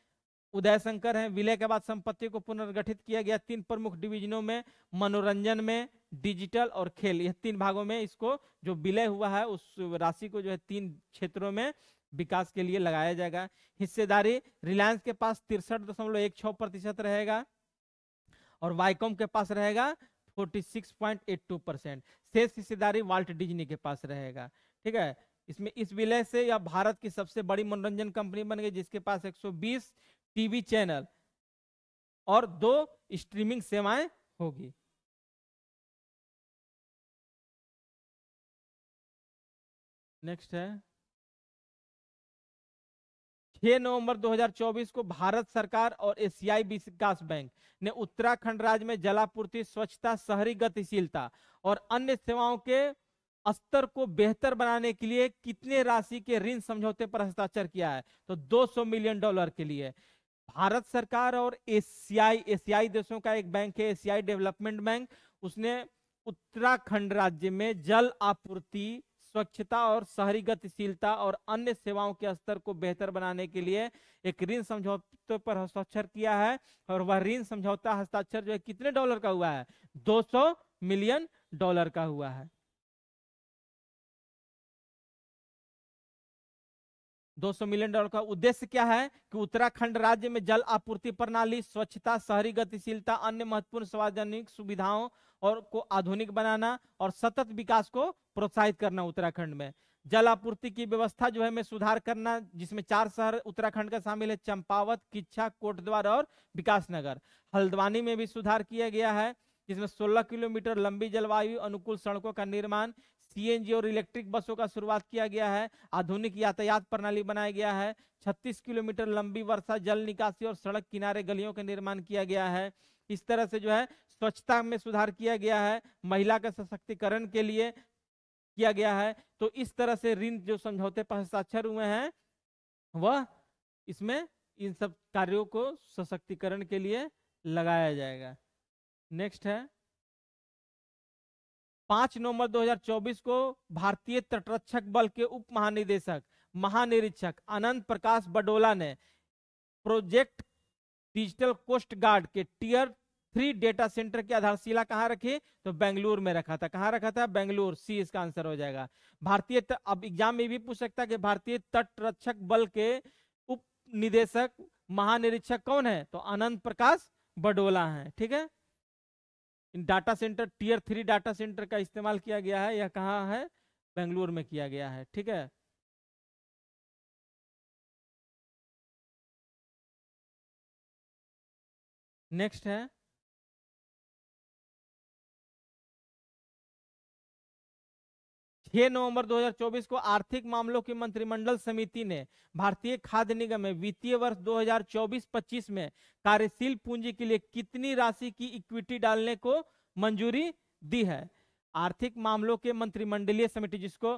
उदय शंकर हैं। विलय के बाद संपत्ति को पुनर्गठित किया गया 3 प्रमुख डिवीजनों में, मनोरंजन में, डिजिटल और खेल, यह 3 भागों में इसको जो विलय हुआ है उस राशि को जो है 3 क्षेत्रों में विकास के लिए लगाया जाएगा। हिस्सेदारी रिलायंस के पास 63.16% रहेगा और वाईकॉम के पास रहेगा 46.82%। शेष हिस्सेदारी वाल्ट डिज्नी के पास रहेगा। ठीक है, इसमें इस विलय से यह भारत की सबसे बड़ी मनोरंजन कंपनी बन गई, जिसके पास 120 टीवी चैनल और 2 स्ट्रीमिंग सेवाएं होगी। नेक्स्ट है 6 नवंबर 2024 को भारत सरकार और एशियाई विकास बैंक ने उत्तराखंड राज्य में जलापूर्ति, स्वच्छता, शहरी गतिशीलता और अन्य सेवाओं के स्तर को बेहतर बनाने के लिए कितने राशि के ऋण समझौते पर हस्ताक्षर किया है, तो $200 मिलियन के लिए। भारत सरकार और एशियाई देशों का एक बैंक है, एशियाई डेवलपमेंट बैंक, उसने उत्तराखंड राज्य में जल आपूर्ति, स्वच्छता और शहरी गतिशीलता और अन्य सेवाओं के स्तर को बेहतर बनाने के लिए एक ऋण समझौते पर हस्ताक्षर किया है। और वह ऋण समझौता हस्ताक्षर जो है कितने डॉलर का हुआ है, $200 मिलियन का हुआ है। $200 मिलियन का उद्देश्य क्या है कि उत्तराखंड राज्य में जल आपूर्ति प्रणाली, स्वच्छता, शहरी गतिशीलता, अन्य महत्वपूर्ण सार्वजनिक सुविधाओं और को आधुनिक बनाना और सतत विकास को प्रोत्साहित करना। उत्तराखंड में जल आपूर्ति की व्यवस्था जो है में सुधार करना, जिसमें 4 शहर उत्तराखंड का शामिल है, चंपावत, किच्छा, कोटद्वार और विकासनगर। हल्द्वानी में भी सुधार किया गया है, जिसमें 16 किलोमीटर लंबी जलवायु अनुकूल सड़कों का निर्माण, सीएनजी और इलेक्ट्रिक बसों का शुरुआत किया गया है, आधुनिक यातायात प्रणाली बनाया गया है, 36 किलोमीटर लंबी वर्षा जल निकासी और सड़क किनारे गलियों का निर्माण किया गया है। इस तरह से जो है स्वच्छता में सुधार किया गया है, महिला के सशक्तिकरण के लिए किया गया है। तो इस तरह से ऋण जो समझौते पर हस्ताक्षर हुए हैं वह इसमें इन सब कार्यों को सशक्तिकरण के लिए लगाया जाएगा। नेक्स्ट है 5 नवंबर 2024 को भारतीय तटरक्षक बल के उप महानिदेशक महानिरीक्षक अनंत प्रकाश बडोला ने प्रोजेक्ट डिजिटल कोस्ट गार्ड के टियर 3 डेटा सेंटर की आधारशिला कहां रखी, तो बेंगलुरु में रखा था। कहां रखा था, बेंगलुरु, सी इसका आंसर हो जाएगा। भारतीय अब एग्जाम में भी पूछ सकता है कि भारतीय तटरक्षक बल के उप निदेशक महानिरीक्षक कौन है, तो अनंत प्रकाश बडोला है। ठीक है, data centre tier 3 data centre का इस्तेमाल किया गया है, यह कहां है, बेंगलुरु में किया गया है। ठीक है, नेक्स्ट है 6 नवंबर 2024 को आर्थिक मामलों की मंत्रिमंडल समिति ने भारतीय खाद्य निगम में वित्तीय वर्ष 2024-25 में कार्यशील पूंजी के लिए कितनी राशि की इक्विटी डालने को मंजूरी दी है। आर्थिक मामलों के मंत्रिमंडलीय समिति, जिसको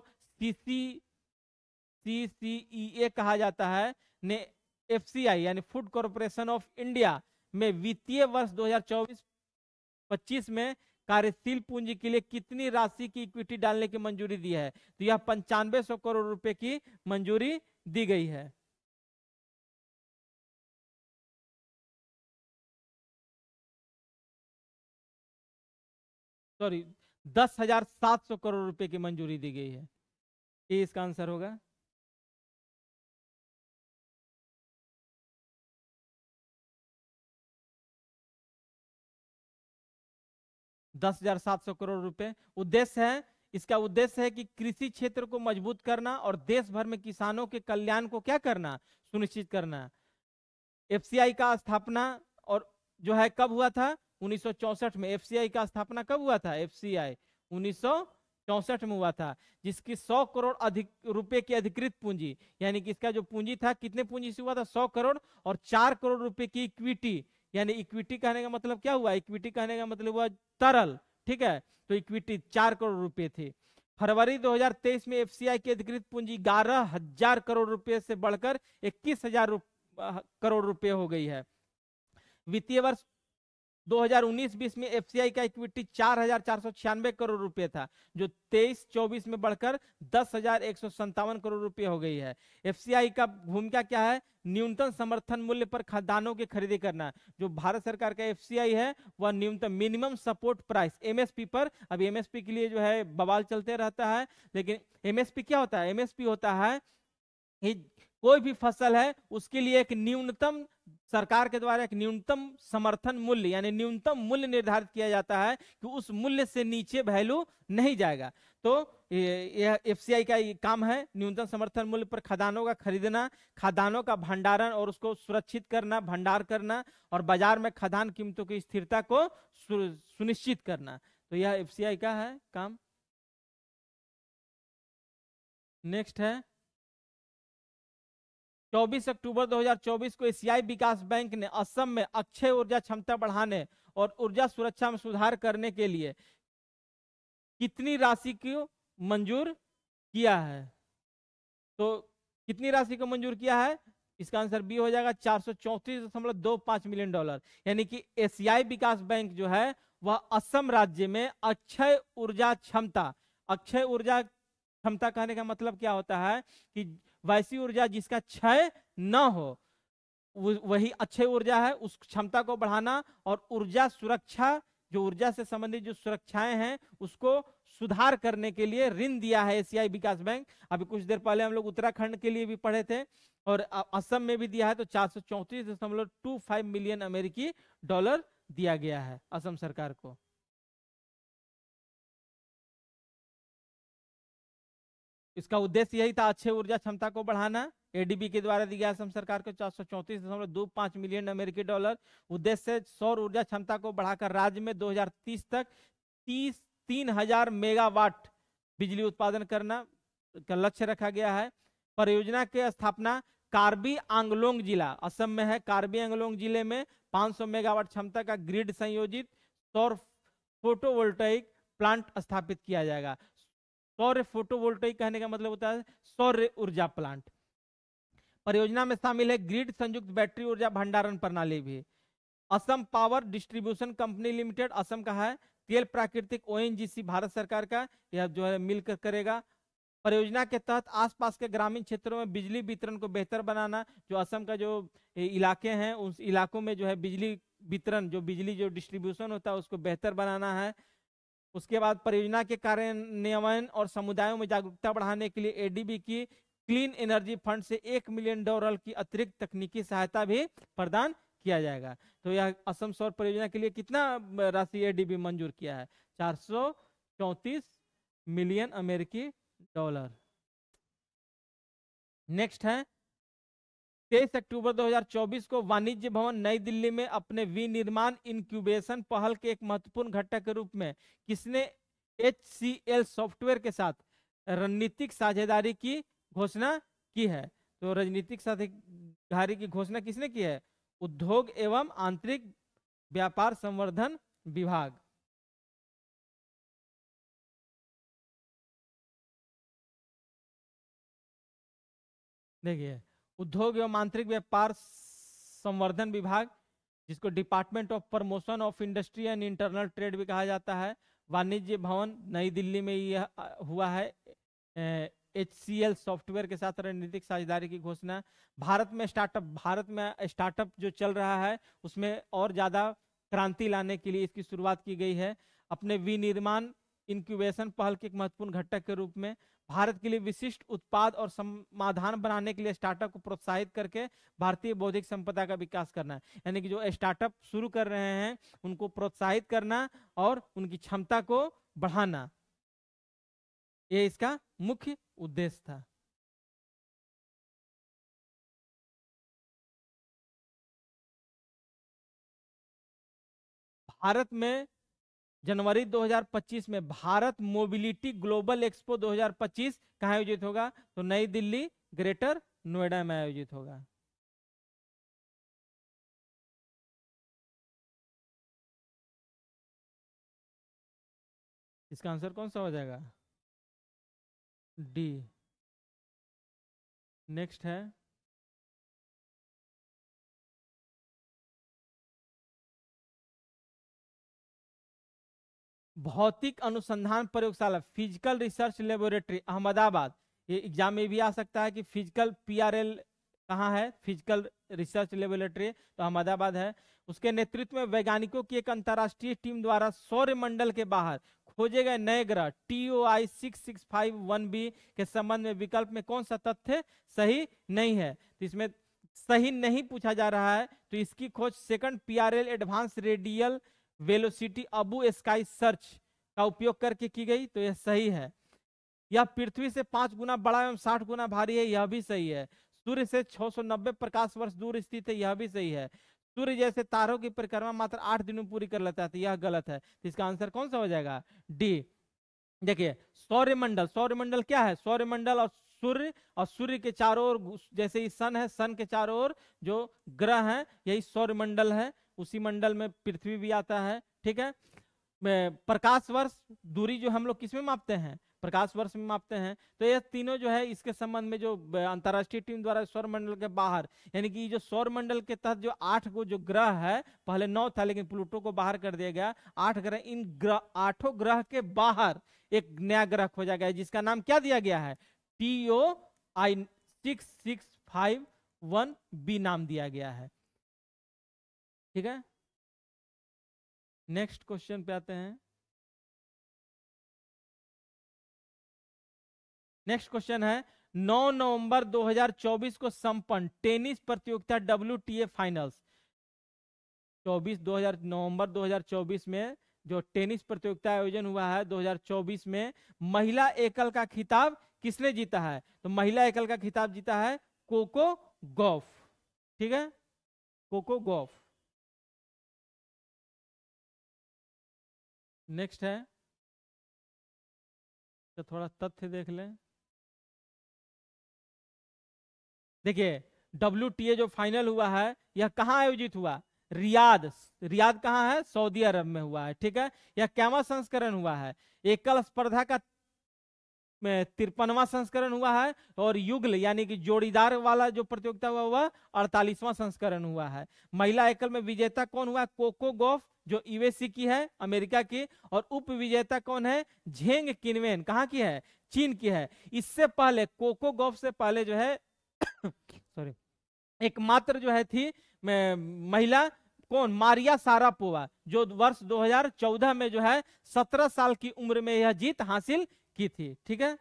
CCEA कहा जाता है, ने FCI यानी फूड कॉर्पोरेशन ऑफ इंडिया में वित्तीय वर्ष 2024-25 में कार्यशील पूंजी के लिए कितनी राशि की इक्विटी डालने की मंजूरी दी है, तो यह 9500 करोड़ रुपए की मंजूरी दी गई है। सॉरी, 10,700 करोड़ रुपए की मंजूरी दी गई है, ये इसका आंसर होगा। $10,700 करोड़ रुपए उद्देश्य है। इसका उद्देश्य है कि कृषि क्षेत्र को मजबूत करना और देश भर में किसानों के कल्याण को क्या करना, सुनिश्चित करना। FCI का स्थापना और जो है कब हुआ था, 1964 में। एफसीआई का स्थापना कब हुआ था? एफसीआई 1964 में हुआ था, जिसकी 100 करोड़ अधिक रुपए की अधिकृत पूंजी, यानी कि इसका जो पूंजी था, कितने पूंजी से हुआ था? 100 करोड़, और 4 करोड़ रुपए की इक्विटी, यानी इक्विटी कहने का मतलब क्या हुआ? इक्विटी कहने का मतलब हुआ तरल, ठीक है। तो इक्विटी 4 करोड़ रुपए थी। फरवरी 2023 में एफसीआई की अधिकृत पूंजी 11,000 करोड़ रुपए से बढ़कर 21,000 करोड़ रुपए हो गई है। वित्तीय वर्ष 2019-20 में एफसीआई का इक्विटी 4,496 करोड़ रुपए था, जो 23-24 में बढ़कर 10,157 करोड़ रुपए हो गई है। एफसीआई का भूमिका क्या है? न्यूनतम समर्थन मूल्य पर खाद्यान्नों की खरीदी करना। जो भारत सरकार का एफसीआई है वह न्यूनतम मिनिमम सपोर्ट प्राइस एमएसपी पर, अब एमएसपी के लिए जो है बवाल चलते रहता है, लेकिन एमएसपी क्या होता है? एमएसपी होता है कोई भी फसल है उसके लिए एक न्यूनतम, सरकार के द्वारा एक न्यूनतम समर्थन मूल्य, यानी न्यूनतम मूल्य निर्धारित किया जाता है कि उस मूल्य से नीचे वैल्यू नहीं जाएगा। तो यह एफसीआई का काम है, न्यूनतम समर्थन मूल्य पर खाद्यान्नों का खरीदना, खाद्यान्नों का भंडारण और उसको सुरक्षित करना, भंडार करना, और बाजार में खाद्यान्न कीमतों की स्थिरता को सुनिश्चित करना। तो यह एफसीआई का है काम। नेक्स्ट है 24 अक्टूबर 2024 को एशियाई विकास बैंक ने असम में अक्षय ऊर्जा क्षमता बढ़ाने और ऊर्जा सुरक्षा में सुधार करने के लिए कितनी राशि को मंजूर किया है? तो कितनी राशि को मंजूर किया है? इसका आंसर बी हो जाएगा, 434.25 मिलियन डॉलर। यानी कि एशियाई विकास बैंक जो है वह असम राज्य में अक्षय ऊर्जा क्षमता, अक्षय ऊर्जा क्षमता कहने का मतलब क्या होता है कि वैसी ऊर्जा जिसका क्षय न हो, वही अक्षय ऊर्जा है, उस क्षमता को बढ़ाना, और ऊर्जा सुरक्षा, जो ऊर्जा से संबंधित जो सुरक्षाएं हैं उसको सुधार करने के लिए ऋण दिया है एशियाई विकास बैंक। अभी कुछ देर पहले हम लोग उत्तराखंड के लिए भी पढ़े थे, और असम में भी दिया है। तो 434.25 मिलियन अमेरिकी डॉलर दिया गया है असम सरकार को। इसका उद्देश्य यही था, अक्षय ऊर्जा क्षमता को बढ़ाना। एडीबी के द्वारा दिया असम सरकार को 434.25 मिलियन अमेरिकी डॉलर। उद्देश्य सौर ऊर्जा क्षमता को बढ़ाकर राज्य में 2030 तक 3,000 मेगावाट बिजली उत्पादन करना का लक्ष्य रखा गया है। परियोजना की स्थापना कार्बी आंगलोंग जिला असम में है। कार्बी आंगलोंग जिले में 500 मेगावाट क्षमता का ग्रिड संयोजित सौर फोटोवोल्टाइक प्लांट स्थापित किया जाएगा। सौर फोटोवोल्टाइक कहने का मतलब होता है सौर ऊर्जा प्लांट। परियोजना में शामिल है ग्रिड संयुक्त बैटरी ऊर्जा भंडारण प्रणाली भी। Assam power distribution company limited Assam का है। तेल प्राकृतिक ओएनजीसी भारत सरकार का, यह जो है मिलकर करेगा। परियोजना के तहत आसपास के ग्रामीण क्षेत्रों में बिजली वितरण को बेहतर बनाना। जो असम का जो इलाके हैं उस इलाकों में जो है बिजली वितरण, जो बिजली जो डिस्ट्रीब्यूशन होता है उसको बेहतर बनाना है। उसके बाद परियोजना के कार्यान्वयन और समुदायों में जागरूकता बढ़ाने के लिए एडीबी की क्लीन एनर्जी फंड से 1 मिलियन डॉलर की अतिरिक्त तकनीकी सहायता भी प्रदान किया जाएगा। तो यह असम सौर परियोजना के लिए कितना राशि एडीबी मंजूर किया है? 434 मिलियन अमेरिकी डॉलर। नेक्स्ट है 23 अक्टूबर 2024 को वाणिज्य भवन नई दिल्ली में अपने विनिर्माण इंक्यूबेशन पहल के एक महत्वपूर्ण घटक के रूप में किसने HCL सॉफ्टवेयर के साथ रणनीतिक साझेदारी की घोषणा की है? तो रणनीतिक साझेदारी की घोषणा किसने की है? उद्योग एवं आंतरिक व्यापार संवर्धन विभाग। देखिए, उद्योग एवं आंतरिक व्यापार संवर्धन विभाग, जिसको department of promotion of industry and internal trade भी कहा जाता है, वाणिज्य भवन नई दिल्ली में यह हुआ है। HCL सॉफ्टवेयर के साथ रणनीतिक साझेदारी की घोषणा। भारत में स्टार्टअप जो चल रहा है उसमें और ज्यादा क्रांति लाने के लिए इसकी शुरुआत की गई है। अपने विनिर्माण इंक्यूबेशन पहल के एक महत्वपूर्ण घटक के रूप में भारत के लिए विशिष्ट उत्पाद और समाधान बनाने के लिए स्टार्टअप को प्रोत्साहित करके भारतीय बौद्धिक संपदा का विकास करना है। यानी कि जो स्टार्टअप शुरू कर रहे हैं उनको प्रोत्साहित करना और उनकी क्षमता को बढ़ाना, ये इसका मुख्य उद्देश्य था। भारत में जनवरी 2025 में भारत मोबिलिटी ग्लोबल एक्सपो 2025 कहाँ आयोजित होगा? तो नई दिल्ली, ग्रेटर नोएडा में आयोजित होगा। इसका आंसर कौन सा हो जाएगा? डी। नेक्स्ट है भौतिक अनुसंधान प्रयोगशाला फिजिकल रिसर्च लेबोरेटरी अहमदाबाद। ये एग्जाम में भी आ सकता है कि फिजिकल PRL कहाँ है? फिजिकल रिसर्च लेबोरेटरी तो अहमदाबाद है। उसके नेतृत्व में वैज्ञानिकों की एक अंतरराष्ट्रीय टीम द्वारा सौरमंडल के बाहर खोजे गए नए ग्रह TOI 6651b के संबंध में विकल्प में कौन सा तथ्य सही नहीं है? तो इसमें सही नहीं पूछा जा रहा है, तो इसकी खोज second PRL advance radial velocity Abu sky search का उपयोग करके की गई, तो यह सही है। यह पृथ्वी से 5 गुना बड़ा एवं 60 गुना भारी है, यह भी सही है। सूर्य से 690 प्रकाश वर्ष दूर स्थित है, यह भी सही है। सूर्य जैसे तारों की परिक्रमा मात्र 8 दिनों में पूरी कर लेता है, तो यह गलत है। तो इसका आंसर कौन सा हो जाएगा? डी। देखिए सौरमंडल, सौरमंडल क्या है? सौरमंडल और सूर्य के चारों ओर जैसे ही सन है, सन के चारों ओर जो ग्रह हैं यही सौरमंडल है। उसी मंडल में पृथ्वी भी आता है, ठीक है। प्रकाश वर्ष दूरी जो हम लोग किसमें मापते हैं? प्रकाश वर्ष में मापते हैं। तो ये तीनों जो है इसके संबंध में जो अंतरराष्ट्रीय टीम द्वारा सौरमंडल के बाहर, यानी कि जो सौरमंडल के तहत जो 8 गो जो ग्रह है, पहले 9 था लेकिन प्लूटो को बाहर कर दिया गया, 8 ग्रह, इन 8 ग्रह के बाहर एक नया ग्रह खोजा गया जिसका नाम क्या दिया गया है? TOI 6651b नाम दिया गया है, ठीक है। नेक्स्ट क्वेश्चन पे आते हैं। नेक्स्ट क्वेश्चन है 9 नवंबर 2024 को संपन्न टेनिस प्रतियोगिता WTA फाइनल्स नवंबर 2024 में जो टेनिस प्रतियोगिता आयोजन हुआ है 2024 में महिला एकल का खिताब किसने जीता है? तो महिला एकल का खिताब जीता है कोको गॉफ, ठीक है, कोको गॉफ। नेक्स्ट है, तो थोड़ा तथ्य देख लें। देखिए WTA जो फाइनल हुआ है यह कहां आयोजित हुआ? रियाद। रियाद कहां है? सऊदी अरब में हुआ है, ठीक है। यह कैवा संस्करण हुआ है? एकल स्पर्धा का 53वां संस्करण हुआ है, और युगल यानी कि जोड़ीदार वाला जो प्रतियोगिता हुआ 48वां संस्करण हुआ है। महिला एकल में विजेता कौन हुआ? कोको गॉफ जो यूएसए की है, अमेरिका की, और उप विजेता कौन है? झेंग किनवेन, कहाँ की है? चीन की है। इससे पहले कोको गॉफ से पहले जो है सॉरी एकमात्र जो है थी महिला कौन? मारिया सारापोवा, जो वर्ष 2014 में जो है 17 साल की उम्र में यह जीत हासिल की थी, ठीक है।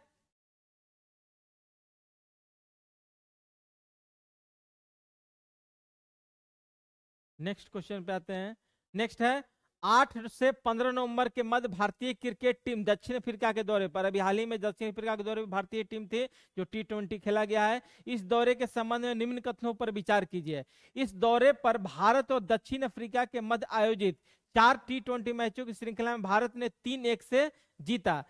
नेक्स्ट क्वेश्चन पे आते हैं। नेक्स्ट है 8 से 15 नवंबर के मध्य भारतीय क्रिकेट टीम दक्षिण अफ्रीका के दौरे पर, अभी हाल ही में दक्षिण अफ्रीका के दौरे पर भारतीय टीम थी जो T20 खेला गया है। इस दौरे के संबंध में निम्न कथनों पर विचार कीजिए। इस दौरे पर भारत और दक्षिण अफ्रीका के मध्य आयोजित 4 T20 मैचों की श्रृंखला में भारत ने 3-1 से जीता।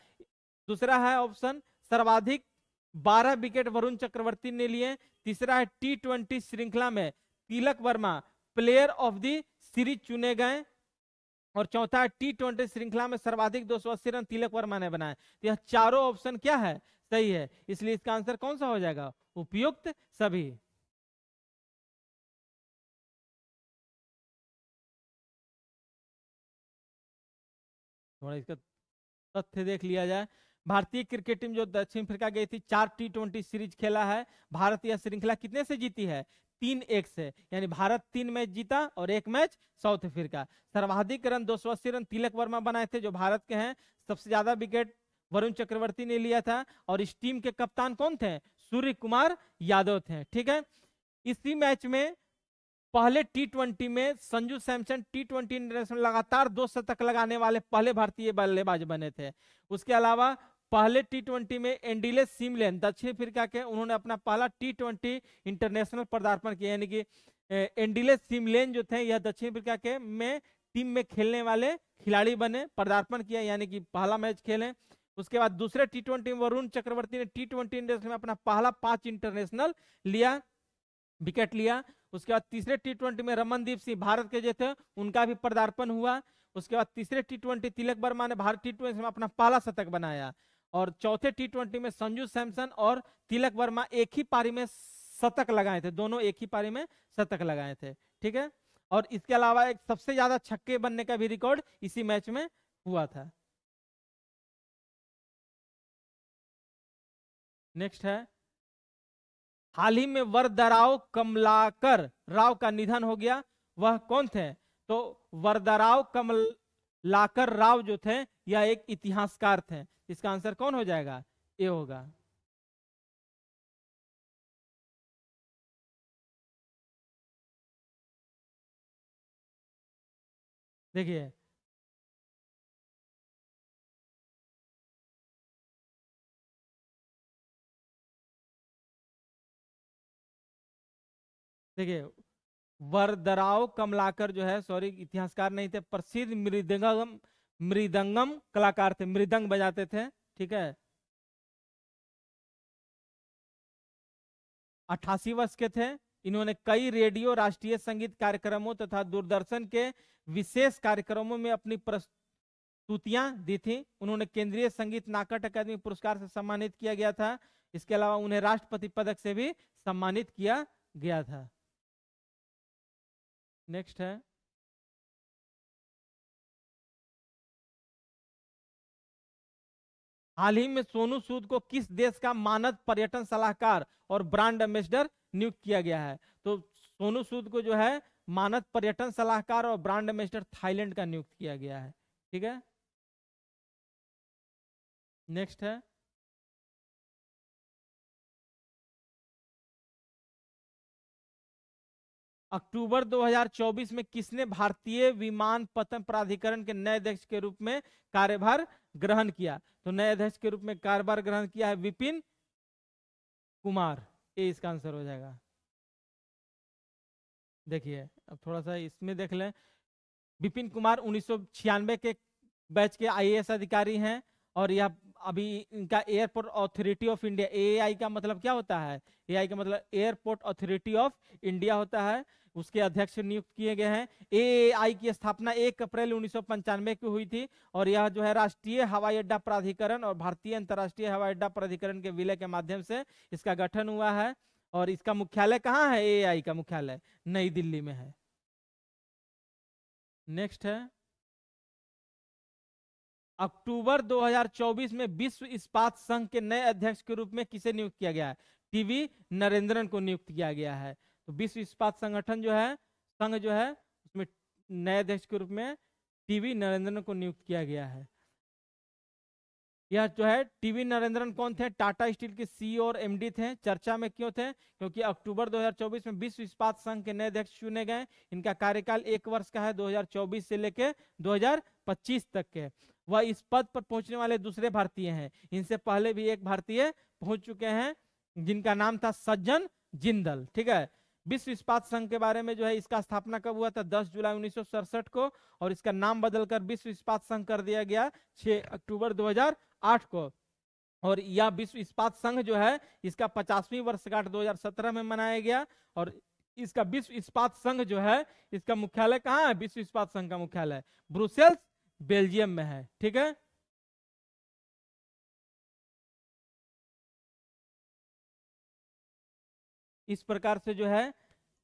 दूसरा है ऑप्शन सर्वाधिक 12 विकेट वरुण चक्रवर्ती ने लिए। तीसरा है T20 श्रृंखला में Tilak Varma player of the series चुने गए। और चौथा है T20 श्रृंखला में सर्वाधिक 280 रन तिलक वर्मा ने बनाए। तो यह चारों ऑप्शन क्या है? सही है, इसलिए इसका आंसर कौन सा हो जाएगा? उपयुक्त सभी। थोड़ा इसका तथ्य देख लिया जाए। भारतीय क्रिकेट टीम जो दक्षिण अफ्रीका गई थी 4 T20 सीरीज खेला है। भारत यह श्रृंखला कितने से जीती है? 3-1 से, यानी भारत 3 मैच जीता और 1 मैच साउथ अफ्रीका। सर्वाधिक रन 280 रन तिलक वर्मा बनाए थे जो भारत के हैं। सबसे ज्यादा विकेट वरुण चक्रवर्ती ने लिया था, और इस टीम के कप्तान कौन थे? सूर्य कुमार यादव थे, ठीक है। इसी मैच में पहले T20 में संजू सैमसन T20 इंटरनेशनल लगातार 2 शतक लगाने वाले पहले भारतीय बल्लेबाज बने थे। उसके अलावा पहले T20 में एंडिले सिमलेन दक्षिण अफ्रीका के, उन्होंने अपना पहला T20 इंटरनेशनल पदार्पण किया, यानी कि एंडिले सिमलेन जो थे यह दक्षिण अफ्रीका के में टीम में खेलने वाले खिलाड़ी बने, पदार्पण किया, यानी कि पहला मैच खेले। उसके बाद दूसरे टी20 में वरुण चक्रवर्ती ने टी20 इंटरनेशनल में अपना पहला 5 इंटरनेशनल लिया, विकेट लिया। उसके बाद तीसरे टी20 में रमनदीप सिंह भारत के जो थे उनका भी पदार्पण हुआ। उसके बाद तीसरे टी20 तिलक वर्मा ने भारत टी20 में अपना पहला शतक बनाया। और चौथे टी20 में संजू सैमसन और तिलक वर्मा एक ही पारी में शतक लगाए थे, दोनों एक ही पारी में शतक लगाए थे, ठीक है। और इसके अलावा एक सबसे ज्यादा छक्के बनने का भी रिकॉर्ड इसी मैच में हुआ था। नेक्स्ट है, हाल ही में वरदराव कमलाकर राव का निधन हो गया। वह कौन थे? तो वरदराव कमलाकर राव जो थे यह एक इतिहासकार थे। इसका आंसर कौन हो जाएगा? ए होगा। देखिए देखिए वरदराव कमलाकर जो है, सॉरी इतिहासकार नहीं थे, प्रसिद्ध मृदंगम कलाकार थे, मृदंग बजाते थे, ठीक है। 88 वर्ष के थे। इन्होंने कई रेडियो राष्ट्रीय संगीत कार्यक्रमों तथा दूरदर्शन के विशेष कार्यक्रमों में अपनी प्रस्तुतियां दी थी। उन्होंने केंद्रीय संगीत नाटक अकादमी पुरस्कार से सम्मानित किया गया था। इसके अलावा उन्हें राष्ट्रपति पदक से भी सम्मानित किया गया था। नेक्स्ट है, हाल ही में सोनू सूद को किस देश का मानद पर्यटन सलाहकार और ब्रांड एम्बेसडर नियुक्त किया गया है? तो सोनू सूद को जो है मानद पर्यटन सलाहकार और ब्रांड एम्बेसडर थाईलैंड का नियुक्त किया गया है, ठीक है। नेक्स्ट है, अक्टूबर 2024 में किसने भारतीय विमानपत्तन प्राधिकरण के नए अध्यक्ष के रूप में कार्यभार ग्रहण किया? तो नए अध्यक्ष के रूप में कार्यभार ग्रहण किया है विपिन कुमार। ये इसका आंसर हो जाएगा। देखिए अब थोड़ा सा इसमें देख लें। विपिन कुमार 1996 के बैच के आईएएस अधिकारी हैं और यह अभी इनका airport authority of India, AI का मतलब क्या होता है? एआई का मतलब एयरपोर्ट अथॉरिटी ऑफ इंडिया होता है, उसके अध्यक्ष नियुक्त किए गए हैं। एआई की स्थापना 1 अप्रैल 1995 की हुई थी और यह जो है राष्ट्रीय हवाई अड्डा प्राधिकरण और भारतीय अंतर्राष्ट्रीय हवाई अड्डा प्राधिकरण के विलय के माध्यम से इसका गठन हुआ है। और इसका मुख्यालय कहाँ है? एआई का मुख्यालय नई दिल्ली में है। नेक्स्ट है, अक्टूबर 2024 में विश्व इस्पात संघ के नए अध्यक्ष के रूप में किसे नियुक्त किया गया है? टीवी नरेंद्रन को नियुक्त किया गया है। तो विश्व इस्पात संगठन जो है, संघ जो है, उसमें नए अध्यक्ष के रूप में टीवी नरेंद्रन को नियुक्त किया गया है। यह जो है टीवी नरेंद्रन कौन थे? टाटा स्टील के सीईओ और एमडी थे। चर्चा में क्यों थे? क्योंकि अक्टूबर 2024 में विश्व इस्पात संघ के नए अध्यक्ष चुने गए। इनका कार्यकाल 1 वर्ष का है, 2024 से लेकर 2025 तक के। वह इस पद पर पहुंचने वाले दूसरे भारतीय हैं। इनसे पहले भी एक भारतीय पहुंच चुके हैं जिनका नाम था सज्जन जिंदल, ठीक है। विश्व इस्पात संघ के बारे में जो है, इसका स्थापना कब हुआ था? 10 जुलाई 1967 को, और इसका नाम बदलकर विश्व इस्पात संघ कर दिया गया 6 अक्टूबर 2008 को। और यह विश्व इस्पात संघ जो है, इसका 50वीं वर्षगांठ 2017 में मनाया गया। और इसका विश्व इस्पात संघ जो है, इसका मुख्यालय कहाँ है? विश्व इस्पात संघ का मुख्यालय ब्रुसेल्स, बेल्जियम में है, ठीक है। इस प्रकार से जो है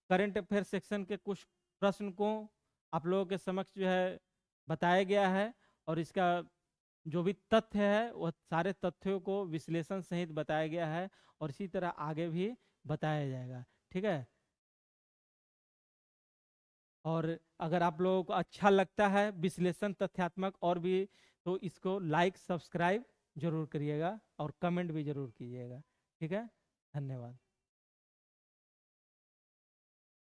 करंट अफेयर सेक्शन के कुछ प्रश्न को आप लोगों के समक्ष जो है बताया गया है। और इसका जो भी तथ्य है वह सारे तथ्यों को विश्लेषण सहित बताया गया है और इसी तरह आगे भी बताया जाएगा, ठीक है। और अगर आप लोगों को अच्छा लगता है विश्लेषण तथ्यात्मक और भी, तो इसको लाइक सब्सक्राइब जरूर करिएगा और कमेंट भी जरूर कीजिएगा, ठीक है। धन्यवाद।